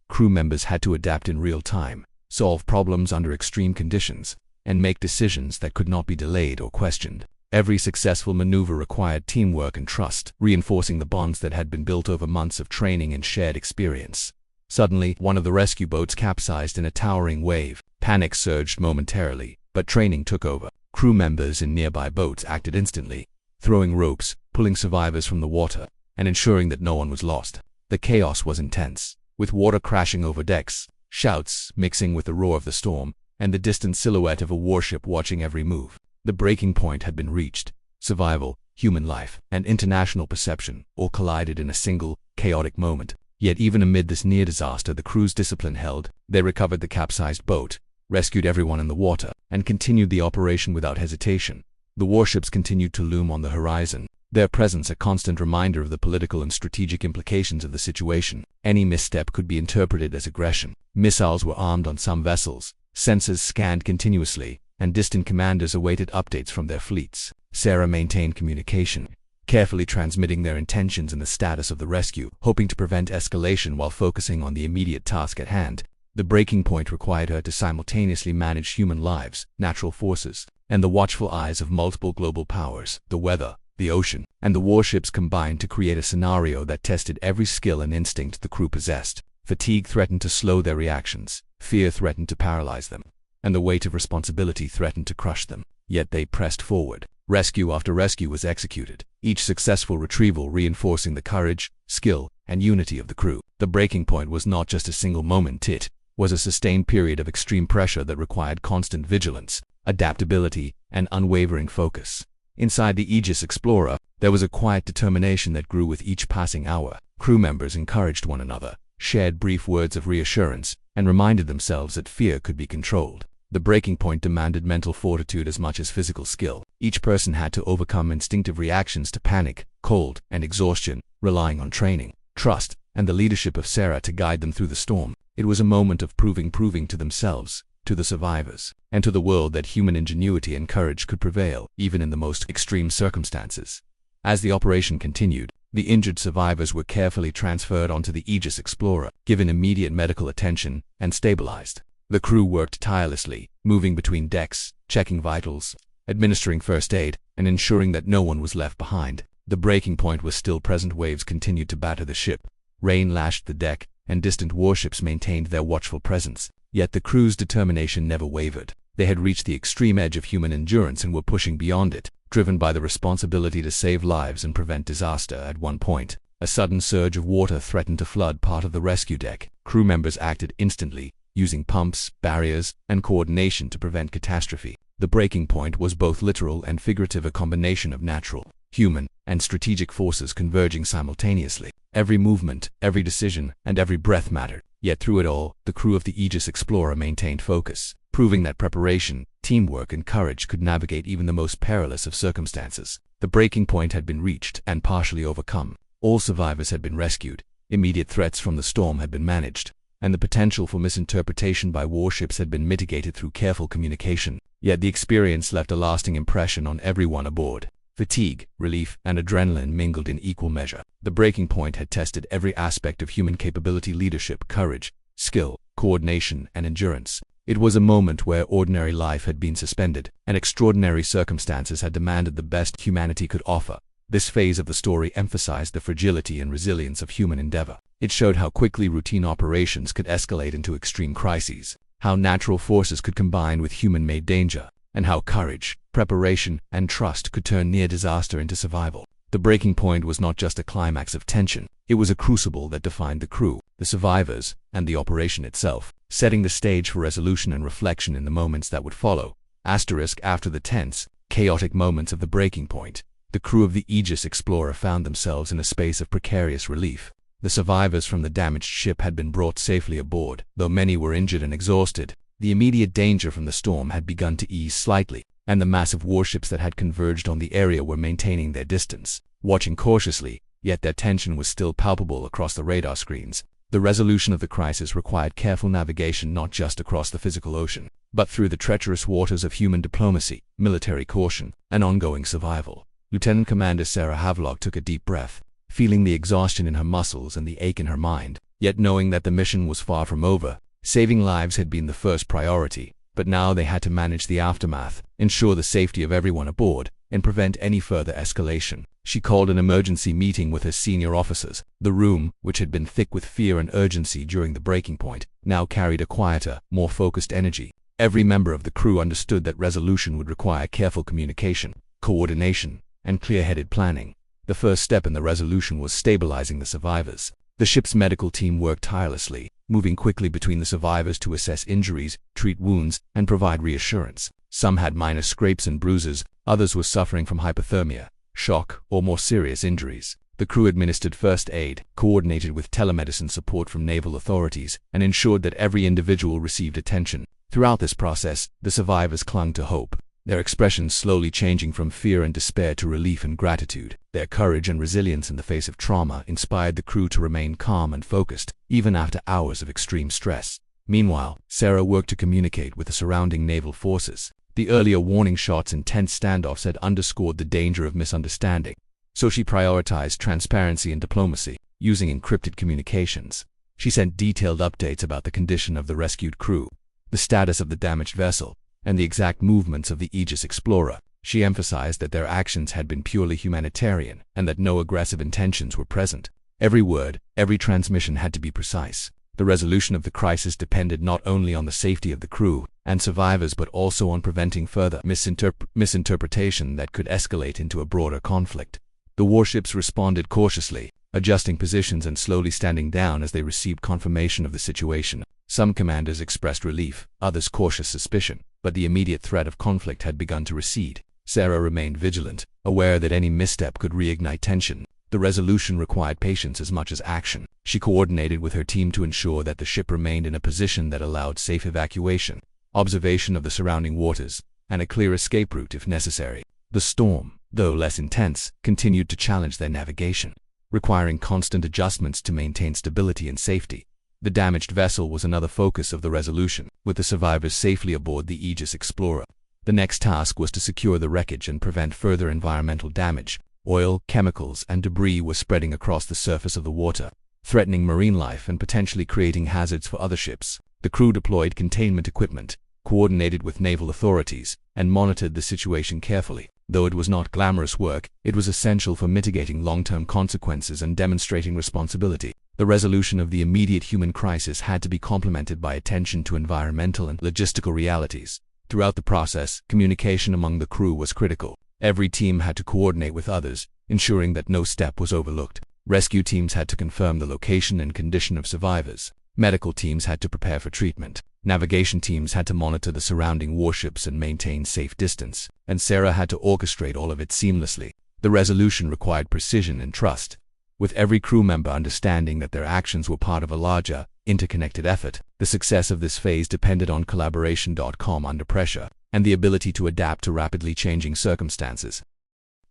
Crew members had to adapt in real time, solve problems under extreme conditions, and make decisions that could not be delayed or questioned. Every successful maneuver required teamwork and trust, reinforcing the bonds that had been built over months of training and shared experience. Suddenly, one of the rescue boats capsized in a towering wave. Panic surged momentarily, but training took over. Crew members in nearby boats acted instantly, throwing ropes, pulling survivors from the water, and ensuring that no one was lost. The chaos was intense, with water crashing over decks, shouts mixing with the roar of the storm, and the distant silhouette of a warship watching every move. The breaking point had been reached. Survival, human life, and international perception all collided in a single, chaotic moment. Yet even amid this near disaster, the crew's discipline held. They recovered the capsized boat, rescued everyone in the water, and continued the operation without hesitation. The warships continued to loom on the horizon, their presence a constant reminder of the political and strategic implications of the situation. Any misstep could be interpreted as aggression. Missiles were armed on some vessels, sensors scanned continuously, and distant commanders awaited updates from their fleets. Sarah maintained communication, carefully transmitting their intentions and the status of the rescue, hoping to prevent escalation while focusing on the immediate task at hand. The breaking point required her to simultaneously manage human lives, natural forces, and the watchful eyes of multiple global powers. The weather, the ocean, and the warships combined to create a scenario that tested every skill and instinct the crew possessed. Fatigue threatened to slow their reactions, fear threatened to paralyze them, and the weight of responsibility threatened to crush them. Yet they pressed forward. Rescue after rescue was executed, each successful retrieval reinforcing the courage, skill, and unity of the crew. The breaking point was not just a single moment, it was a sustained period of extreme pressure that required constant vigilance, adaptability, and unwavering focus. Inside the Aegis Explorer, there was a quiet determination that grew with each passing hour. Crew members encouraged one another, shared brief words of reassurance, and reminded themselves that fear could be controlled. The breaking point demanded mental fortitude as much as physical skill. Each person had to overcome instinctive reactions to panic, cold, and exhaustion, relying on training, trust, and the leadership of Sarah to guide them through the storm. It was a moment of proving to themselves, to the survivors, and to the world that human ingenuity and courage could prevail, even in the most extreme circumstances. As the operation continued, the injured survivors were carefully transferred onto the Aegis Explorer, given immediate medical attention, and stabilized. The crew worked tirelessly, moving between decks, checking vitals, administering first aid, and ensuring that no one was left behind. The breaking point was still present. Waves continued to batter the ship, rain lashed the deck, and distant warships maintained their watchful presence. Yet the crew's determination never wavered. They had reached the extreme edge of human endurance and were pushing beyond it, driven by the responsibility to save lives and prevent disaster. At one point, a sudden surge of water threatened to flood part of the rescue deck. Crew members acted instantly, using pumps, barriers, and coordination to prevent catastrophe. The breaking point was both literal and figurative, a combination of natural, human, and strategic forces converging simultaneously. Every movement, every decision, and every breath mattered. Yet through it all, the crew of the Aegis Explorer maintained focus, proving that preparation, teamwork, and courage could navigate even the most perilous of circumstances. The breaking point had been reached and partially overcome. All survivors had been rescued, immediate threats from the storm had been managed, and the potential for misinterpretation by warships had been mitigated through careful communication. Yet the experience left a lasting impression on everyone aboard. Fatigue, relief, and adrenaline mingled in equal measure. The breaking point had tested every aspect of human capability: leadership, courage, skill, coordination, and endurance. It was a moment where ordinary life had been suspended, and extraordinary circumstances had demanded the best humanity could offer. This phase of the story emphasized the fragility and resilience of human endeavor. It showed how quickly routine operations could escalate into extreme crises, how natural forces could combine with human-made danger, and how courage, preparation, and trust could turn near disaster into survival. The breaking point was not just a climax of tension, it was a crucible that defined the crew, the survivors, and the operation itself, setting the stage for resolution and reflection in the moments that would follow. After the tense, chaotic moments of the breaking point, the crew of the Aegis Explorer found themselves in a space of precarious relief. The survivors from the damaged ship had been brought safely aboard. Though many were injured and exhausted, the immediate danger from the storm had begun to ease slightly, and the massive warships that had converged on the area were maintaining their distance, watching cautiously, yet their tension was still palpable across the radar screens. The resolution of the crisis required careful navigation not just across the physical ocean, but through the treacherous waters of human diplomacy, military caution, and ongoing survival. Lieutenant Commander Sarah Havelock took a deep breath, feeling the exhaustion in her muscles and the ache in her mind, yet knowing that the mission was far from over. Saving lives had been the first priority, but now they had to manage the aftermath, ensure the safety of everyone aboard, and prevent any further escalation. She called an emergency meeting with her senior officers. The room, which had been thick with fear and urgency during the breaking point, now carried a quieter, more focused energy. Every member of the crew understood that resolution would require careful communication, coordination, and clear-headed planning. The first step in the resolution was stabilizing the survivors. The ship's medical team worked tirelessly, moving quickly between the survivors to assess injuries, treat wounds, and provide reassurance. Some had minor scrapes and bruises, others were suffering from hypothermia, shock, or more serious injuries. The crew administered first aid, coordinated with telemedicine support from naval authorities, and ensured that every individual received attention. Throughout this process, the survivors clung to hope, their expressions slowly changing from fear and despair to relief and gratitude. Their courage and resilience in the face of trauma inspired the crew to remain calm and focused, even after hours of extreme stress. Meanwhile, Sarah worked to communicate with the surrounding naval forces. The earlier warning shots and tense standoffs had underscored the danger of misunderstanding, so she prioritized transparency and diplomacy, using encrypted communications. She sent detailed updates about the condition of the rescued crew, the status of the damaged vessel, and the exact movements of the Aegis Explorer. She emphasized that their actions had been purely humanitarian and that no aggressive intentions were present. Every word, every transmission had to be precise. The resolution of the crisis depended not only on the safety of the crew and survivors but also on preventing further misinterpretation that could escalate into a broader conflict. The warships responded cautiously, adjusting positions and slowly standing down as they received confirmation of the situation. Some commanders expressed relief, others cautious suspicion, but the immediate threat of conflict had begun to recede. Sarah remained vigilant, aware that any misstep could reignite tension. The resolution required patience as much as action. She coordinated with her team to ensure that the ship remained in a position that allowed safe evacuation, observation of the surrounding waters, and a clear escape route if necessary. The storm, though less intense, continued to challenge their navigation, requiring constant adjustments to maintain stability and safety. The damaged vessel was another focus of the resolution, with the survivors safely aboard the Aegis Explorer. The next task was to secure the wreckage and prevent further environmental damage. Oil, chemicals, and debris were spreading across the surface of the water, threatening marine life and potentially creating hazards for other ships. The crew deployed containment equipment, coordinated with naval authorities, and monitored the situation carefully. Though it was not glamorous work, it was essential for mitigating long-term consequences and demonstrating responsibility. The resolution of the immediate human crisis had to be complemented by attention to environmental and logistical realities. Throughout the process, communication among the crew was critical. Every team had to coordinate with others, ensuring that no step was overlooked. Rescue teams had to confirm the location and condition of survivors. Medical teams had to prepare for treatment. Navigation teams had to monitor the surrounding warships and maintain safe distance. And Sarah had to orchestrate all of it seamlessly. The resolution required precision and trust, with every crew member understanding that their actions were part of a larger, interconnected effort. The success of this phase depended on collaboration. Under pressure, and the ability to adapt to rapidly changing circumstances.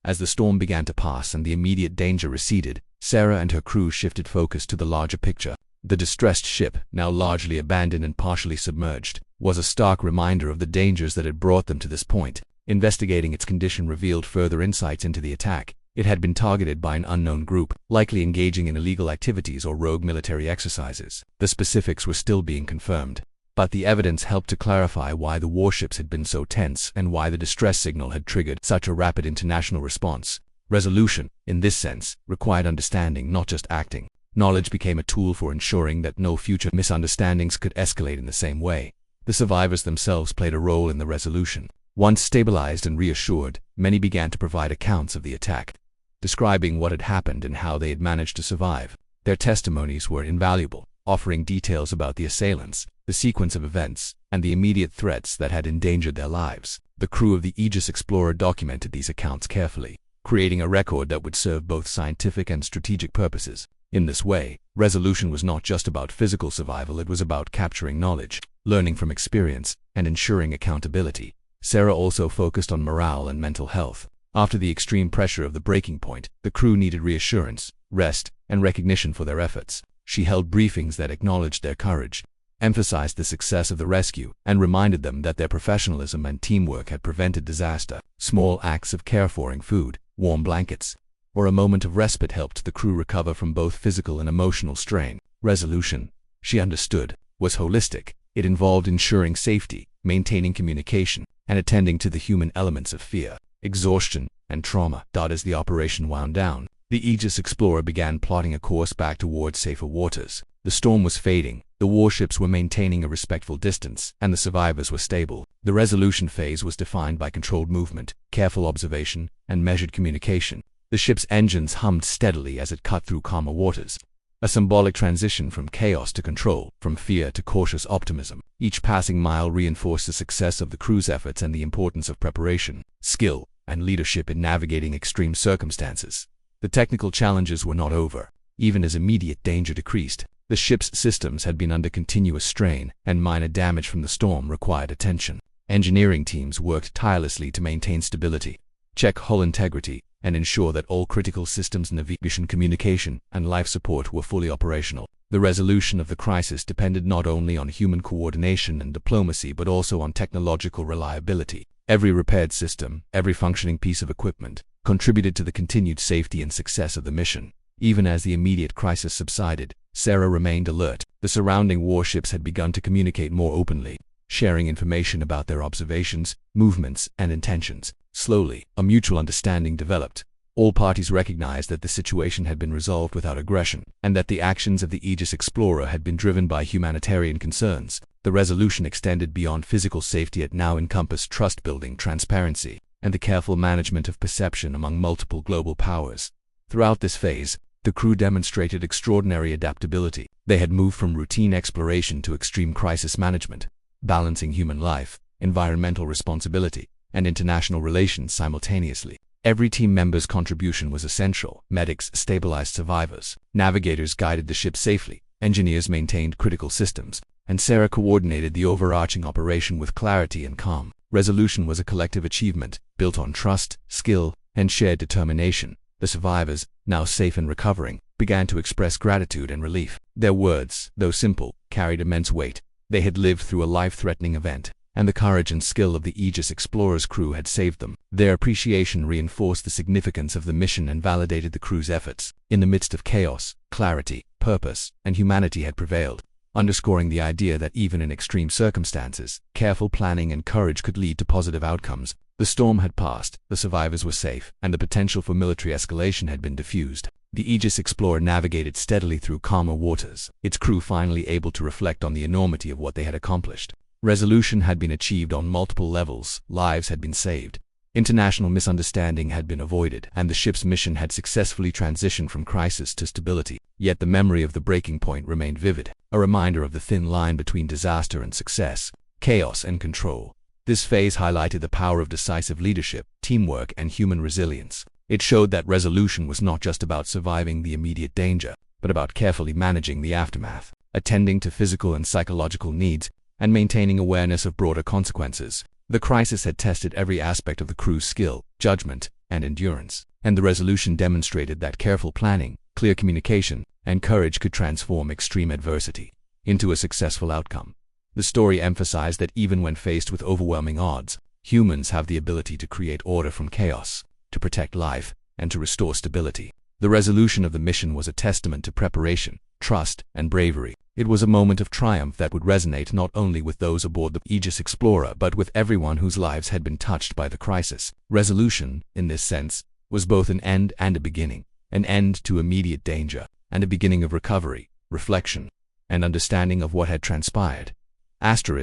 As the storm began to pass and the immediate danger receded, Sarah and her crew shifted focus to the larger picture. The distressed ship, now largely abandoned and partially submerged, was a stark reminder of the dangers that had brought them to this point. Investigating its condition revealed further insights into the attack. It had been targeted by an unknown group, likely engaging in illegal activities or rogue military exercises. The specifics were still being confirmed, but the evidence helped to clarify why the warships had been so tense and why the distress signal had triggered such a rapid international response. Resolution, in this sense, required understanding, not just acting. Knowledge became a tool for ensuring that no future misunderstandings could escalate in the same way. The survivors themselves played a role in the resolution. Once stabilized and reassured, many began to provide accounts of the attack, describing what had happened and how they had managed to survive. Their testimonies were invaluable, offering details about the assailants, the sequence of events, and the immediate threats that had endangered their lives. The crew of the Aegis Explorer documented these accounts carefully, creating a record that would serve both scientific and strategic purposes. In this way, resolution was not just about physical survival, it was about capturing knowledge, learning from experience, and ensuring accountability. Sarah also focused on morale and mental health. After the extreme pressure of the breaking point, the crew needed reassurance, rest, and recognition for their efforts. She held briefings that acknowledged their courage, emphasized the success of the rescue, and reminded them that their professionalism and teamwork had prevented disaster. Small acts of care, offering food, warm blankets, or a moment of respite helped the crew recover from both physical and emotional strain. Resolution, she understood, was holistic. It involved ensuring safety, maintaining communication, and attending to the human elements of fear, exhaustion, and trauma. As the operation wound down, the Aegis Explorer began plotting a course back towards safer waters. The storm was fading, the warships were maintaining a respectful distance, and the survivors were stable. The resolution phase was defined by controlled movement, careful observation, and measured communication. The ship's engines hummed steadily as it cut through calmer waters, a symbolic transition from chaos to control, from fear to cautious optimism. Each passing mile reinforced the success of the crew's efforts and the importance of preparation, skill, and leadership in navigating extreme circumstances. The technical challenges were not over. Even as immediate danger decreased, the ship's systems had been under continuous strain, and minor damage from the storm required attention. Engineering teams worked tirelessly to maintain stability, check hull integrity, and ensure that all critical systems, navigation, communication, and life support were fully operational. The resolution of the crisis depended not only on human coordination and diplomacy but also on technological reliability. Every repaired system, every functioning piece of equipment, contributed to the continued safety and success of the mission. Even as the immediate crisis subsided, Sarah remained alert. The surrounding warships had begun to communicate more openly, sharing information about their observations, movements, and intentions. Slowly, a mutual understanding developed. All parties recognized that the situation had been resolved without aggression, and that the actions of the Aegis Explorer had been driven by humanitarian concerns. The resolution extended beyond physical safety. It now encompassed trust-building, transparency, and the careful management of perception among multiple global powers. Throughout this phase, the crew demonstrated extraordinary adaptability. They had moved from routine exploration to extreme crisis management, balancing human life, environmental responsibility, and international relations simultaneously. Every team member's contribution was essential. Medics stabilized survivors, navigators guided the ship safely, engineers maintained critical systems, and Sarah coordinated the overarching operation with clarity and calm. Resolution was a collective achievement, built on trust, skill, and shared determination. The survivors, now safe and recovering, began to express gratitude and relief. Their words, though simple, carried immense weight. They had lived through a life-threatening event, and the courage and skill of the Aegis Explorer's crew had saved them. Their appreciation reinforced the significance of the mission and validated the crew's efforts. In the midst of chaos, clarity, purpose, and humanity had prevailed, underscoring the idea that even in extreme circumstances, careful planning and courage could lead to positive outcomes. The storm had passed, the survivors were safe, and the potential for military escalation had been diffused. The Aegis Explorer navigated steadily through calmer waters, its crew finally able to reflect on the enormity of what they had accomplished. Resolution had been achieved on multiple levels, lives had been saved, international misunderstanding had been avoided, and the ship's mission had successfully transitioned from crisis to stability. Yet the memory of the breaking point remained vivid, a reminder of the thin line between disaster and success, chaos and control. This phase highlighted the power of decisive leadership, teamwork, and human resilience. It showed that resolution was not just about surviving the immediate danger, but about carefully managing the aftermath, attending to physical and psychological needs, and maintaining awareness of broader consequences. The crisis had tested every aspect of the crew's skill, judgment, and endurance, and the resolution demonstrated that careful planning, clear communication, and courage could transform extreme adversity into a successful outcome. The story emphasized that even when faced with overwhelming odds, humans have the ability to create order from chaos, to protect life, and to restore stability. The resolution of the mission was a testament to preparation, trust, and bravery. It was a moment of triumph that would resonate not only with those aboard the Aegis Explorer but with everyone whose lives had been touched by the crisis. Resolution, in this sense, was both an end and a beginning. An end to immediate danger, and a beginning of recovery, reflection, and understanding of what had transpired. After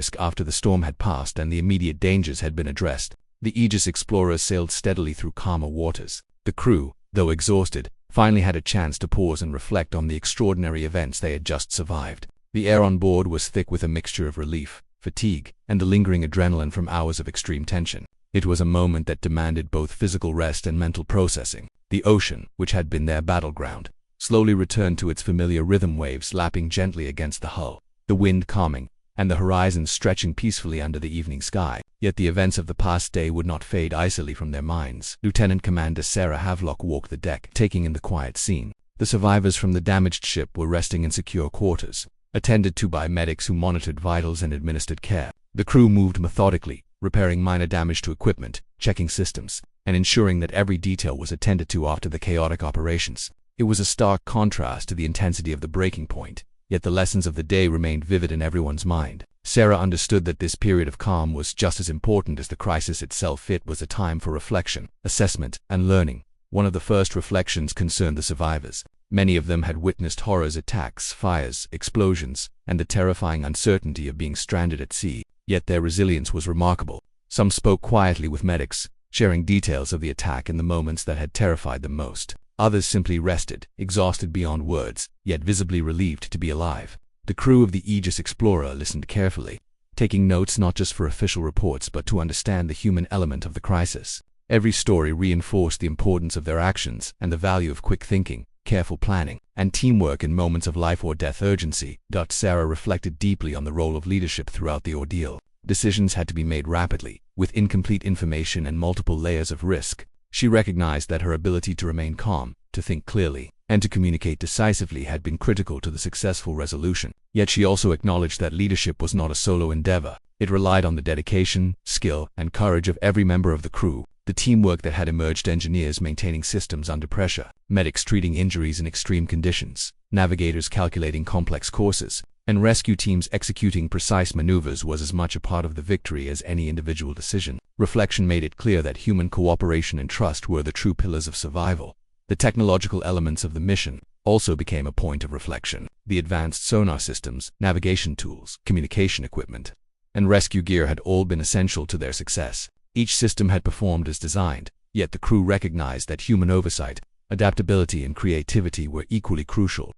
the storm had passed and the immediate dangers had been addressed, the Aegis Explorer sailed steadily through calmer waters. The crew, though exhausted, finally had a chance to pause and reflect on the extraordinary events they had just survived. The air on board was thick with a mixture of relief, fatigue, and the lingering adrenaline from hours of extreme tension. It was a moment that demanded both physical rest and mental processing. The ocean, which had been their battleground, slowly returned to its familiar rhythm, waves lapping gently against the hull, the wind calming, and the horizon stretching peacefully under the evening sky. Yet the events of the past day would not fade easily from their minds. Lieutenant Commander Sarah Havelock walked the deck, taking in the quiet scene. The survivors from the damaged ship were resting in secure quarters, attended to by medics who monitored vitals and administered care. The crew moved methodically, repairing minor damage to equipment, checking systems, and ensuring that every detail was attended to after the chaotic operations. It was a stark contrast to the intensity of the breaking point, yet the lessons of the day remained vivid in everyone's mind. Sarah understood that this period of calm was just as important as the crisis itself. It was a time for reflection, assessment, and learning. One of the first reflections concerned the survivors. Many of them had witnessed horrors, attacks, fires, explosions, and the terrifying uncertainty of being stranded at sea, yet their resilience was remarkable. Some spoke quietly with medics, sharing details of the attack and the moments that had terrified them most. Others simply rested, exhausted beyond words, yet visibly relieved to be alive. The crew of the Aegis Explorer listened carefully, taking notes not just for official reports but to understand the human element of the crisis. Every story reinforced the importance of their actions and the value of quick thinking, careful planning, and teamwork in moments of life or death urgency. Sarah reflected deeply on the role of leadership throughout the ordeal. Decisions had to be made rapidly, with incomplete information and multiple layers of risk. She recognized that her ability to remain calm, to think clearly, and to communicate decisively had been critical to the successful resolution. Yet she also acknowledged that leadership was not a solo endeavor. It relied on the dedication, skill, and courage of every member of the crew. The teamwork that had emerged: engineers maintaining systems under pressure, medics treating injuries in extreme conditions, navigators calculating complex courses, and rescue teams executing precise maneuvers, was as much a part of the victory as any individual decision. Reflection made it clear that human cooperation and trust were the true pillars of survival. The technological elements of the mission also became a point of reflection. The advanced sonar systems, navigation tools, communication equipment, and rescue gear had all been essential to their success. Each system had performed as designed, yet the crew recognized that human oversight, adaptability and creativity were equally crucial.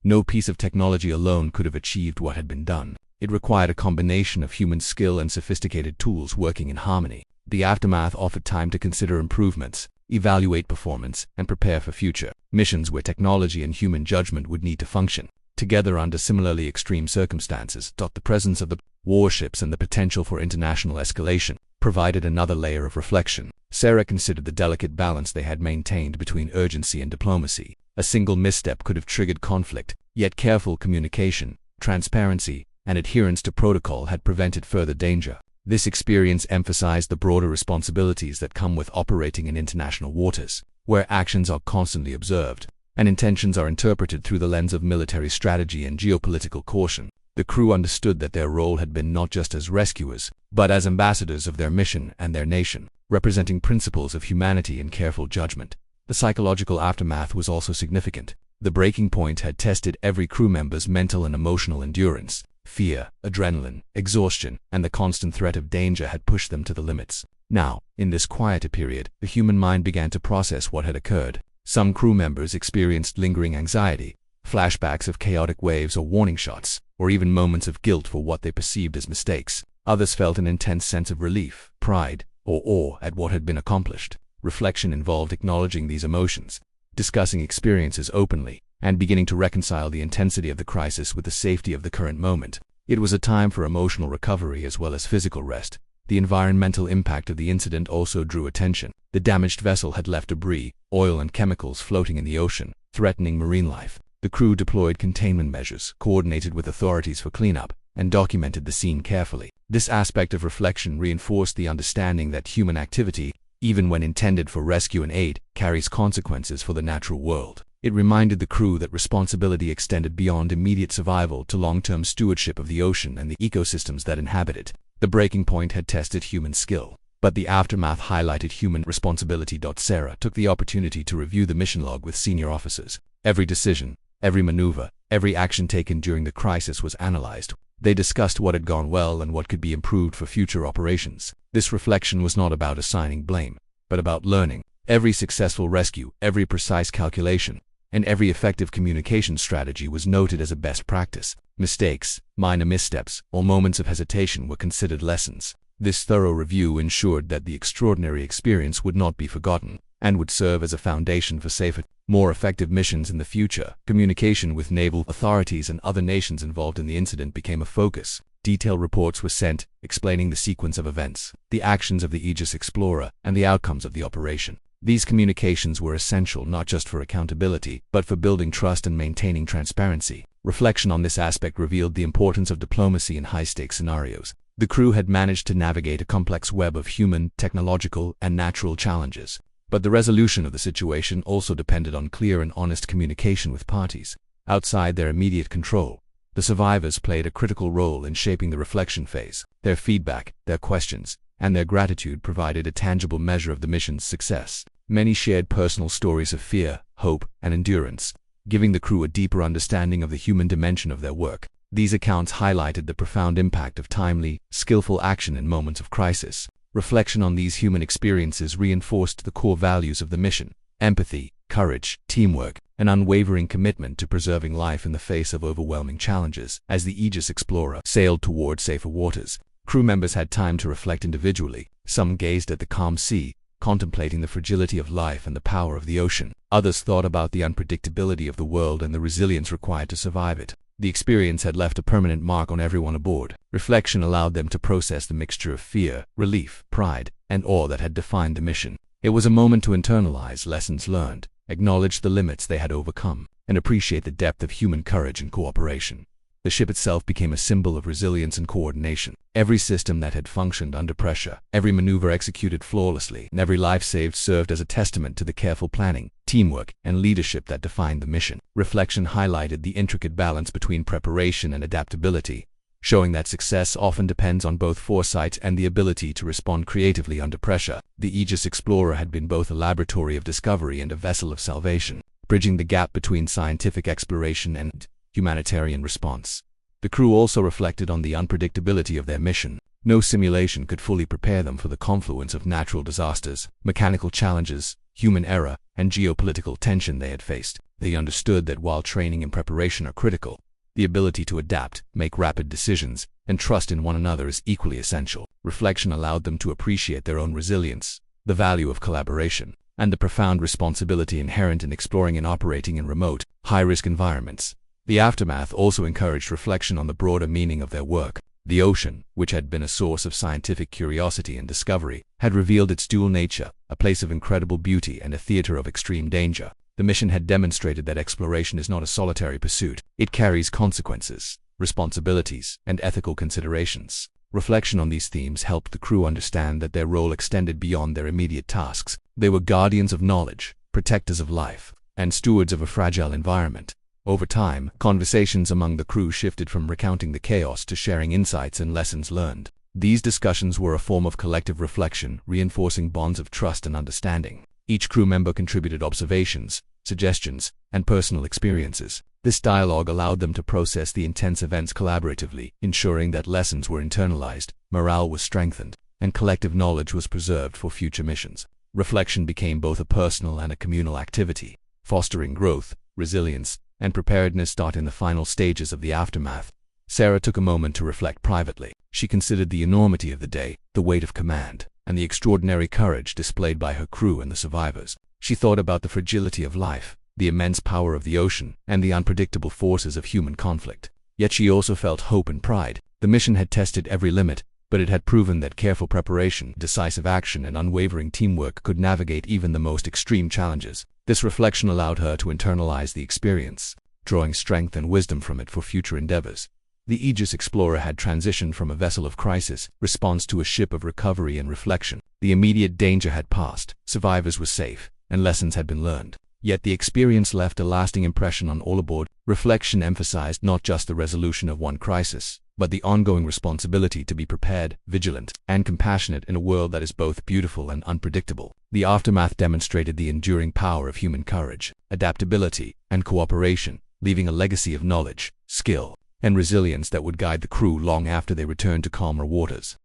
No piece of technology alone could have achieved what had been done. It required a combination of human skill and sophisticated tools working in harmony. The aftermath offered time to consider improvements, evaluate performance, and prepare for future missions where technology and human judgment would need to function together under similarly extreme circumstances. The presence of the warships and the potential for international escalation provided another layer of reflection. Sarah considered the delicate balance they had maintained between urgency and diplomacy. A single misstep could have triggered conflict, yet careful communication, transparency, and adherence to protocol had prevented further danger. This experience emphasized the broader responsibilities that come with operating in international waters, where actions are constantly observed, and intentions are interpreted through the lens of military strategy and geopolitical caution. The crew understood that their role had been not just as rescuers, but as ambassadors of their mission and their nation, representing principles of humanity and careful judgment. The psychological aftermath was also significant. The breaking point had tested every crew member's mental and emotional endurance. Fear, adrenaline, exhaustion, and the constant threat of danger had pushed them to the limits. Now, in this quieter period, the human mind began to process what had occurred. Some crew members experienced lingering anxiety, flashbacks of chaotic waves or warning shots, or even moments of guilt for what they perceived as mistakes. Others felt an intense sense of relief, pride, or awe at what had been accomplished. Reflection involved acknowledging these emotions, discussing experiences openly, and beginning to reconcile the intensity of the crisis with the safety of the current moment. It was a time for emotional recovery as well as physical rest. The environmental impact of the incident also drew attention. The damaged vessel had left debris, oil and chemicals floating in the ocean, threatening marine life. The crew deployed containment measures, coordinated with authorities for cleanup, and documented the scene carefully. This aspect of reflection reinforced the understanding that human activity, even when intended for rescue and aid, carries consequences for the natural world. It reminded the crew that responsibility extended beyond immediate survival to long-term stewardship of the ocean and the ecosystems that inhabit it. The breaking point had tested human skill, but the aftermath highlighted human responsibility. Sarah took the opportunity to review the mission log with senior officers. Every decision, every maneuver, every action taken during the crisis was analyzed. They discussed what had gone well and what could be improved for future operations. This reflection was not about assigning blame, but about learning. Every successful rescue, every precise calculation, and every effective communication strategy was noted as a best practice. Mistakes, minor missteps, or moments of hesitation were considered lessons. This thorough review ensured that the extraordinary experience would not be forgotten, and would serve as a foundation for safer, more effective missions in the future. Communication with naval authorities and other nations involved in the incident became a focus. Detailed reports were sent, explaining the sequence of events, the actions of the Aegis Explorer, and the outcomes of the operation. These communications were essential not just for accountability, but for building trust and maintaining transparency. Reflection on this aspect revealed the importance of diplomacy in high-stakes scenarios. The crew had managed to navigate a complex web of human, technological, and natural challenges. But the resolution of the situation also depended on clear and honest communication with parties outside their immediate control. The survivors played a critical role in shaping the reflection phase. Their feedback, their questions, and their gratitude provided a tangible measure of the mission's success. Many shared personal stories of fear, hope, and endurance, giving the crew a deeper understanding of the human dimension of their work. These accounts highlighted the profound impact of timely, skillful action in moments of crisis. Reflection on these human experiences reinforced the core values of the mission: empathy, courage, teamwork, an unwavering commitment to preserving life in the face of overwhelming challenges. As the Aegis Explorer sailed toward safer waters, crew members had time to reflect individually. Some gazed at the calm sea, contemplating the fragility of life and the power of the ocean. Others thought about the unpredictability of the world and the resilience required to survive it. The experience had left a permanent mark on everyone aboard. Reflection allowed them to process the mixture of fear, relief, pride, and awe that had defined the mission. It was a moment to internalize lessons learned, acknowledge the limits they had overcome, and appreciate the depth of human courage and cooperation. The ship itself became a symbol of resilience and coordination. Every system that had functioned under pressure, every maneuver executed flawlessly, and every life saved served as a testament to the careful planning, teamwork, and leadership that defined the mission. Reflection highlighted the intricate balance between preparation and adaptability, showing that success often depends on both foresight and the ability to respond creatively under pressure. The Aegis Explorer had been both a laboratory of discovery and a vessel of salvation, bridging the gap between scientific exploration and humanitarian response. The crew also reflected on the unpredictability of their mission. No simulation could fully prepare them for the confluence of natural disasters, mechanical challenges, human error, and geopolitical tension they had faced. They understood that while training and preparation are critical, the ability to adapt, make rapid decisions, and trust in one another is equally essential. Reflection allowed them to appreciate their own resilience, the value of collaboration, and the profound responsibility inherent in exploring and operating in remote, high-risk environments. The aftermath also encouraged reflection on the broader meaning of their work. The ocean, which had been a source of scientific curiosity and discovery, had revealed its dual nature, a place of incredible beauty and a theater of extreme danger. The mission had demonstrated that exploration is not a solitary pursuit. It carries consequences, responsibilities, and ethical considerations. Reflection on these themes helped the crew understand that their role extended beyond their immediate tasks. They were guardians of knowledge, protectors of life, and stewards of a fragile environment. Over time, conversations among the crew shifted from recounting the chaos to sharing insights and lessons learned. These discussions were a form of collective reflection, reinforcing bonds of trust and understanding. Each crew member contributed observations, suggestions, and personal experiences. This dialogue allowed them to process the intense events collaboratively, ensuring that lessons were internalized, morale was strengthened, and collective knowledge was preserved for future missions. Reflection became both a personal and a communal activity, fostering growth, resilience, and preparedness. In the final stages of the aftermath, Sarah took a moment to reflect privately. She considered the enormity of the day, the weight of command, and the extraordinary courage displayed by her crew and the survivors. She thought about the fragility of life, the immense power of the ocean, and the unpredictable forces of human conflict. Yet she also felt hope and pride. The mission had tested every limit, but it had proven that careful preparation, decisive action, and unwavering teamwork could navigate even the most extreme challenges. This reflection allowed her to internalize the experience, drawing strength and wisdom from it for future endeavors. The Aegis Explorer had transitioned from a vessel of crisis response to a ship of recovery and reflection. The immediate danger had passed, survivors were safe, and lessons had been learned. Yet the experience left a lasting impression on all aboard. Reflection emphasized not just the resolution of one crisis, but the ongoing responsibility to be prepared, vigilant, and compassionate in a world that is both beautiful and unpredictable. The aftermath demonstrated the enduring power of human courage, adaptability, and cooperation, leaving a legacy of knowledge, skill, and resilience that would guide the crew long after they returned to calmer waters.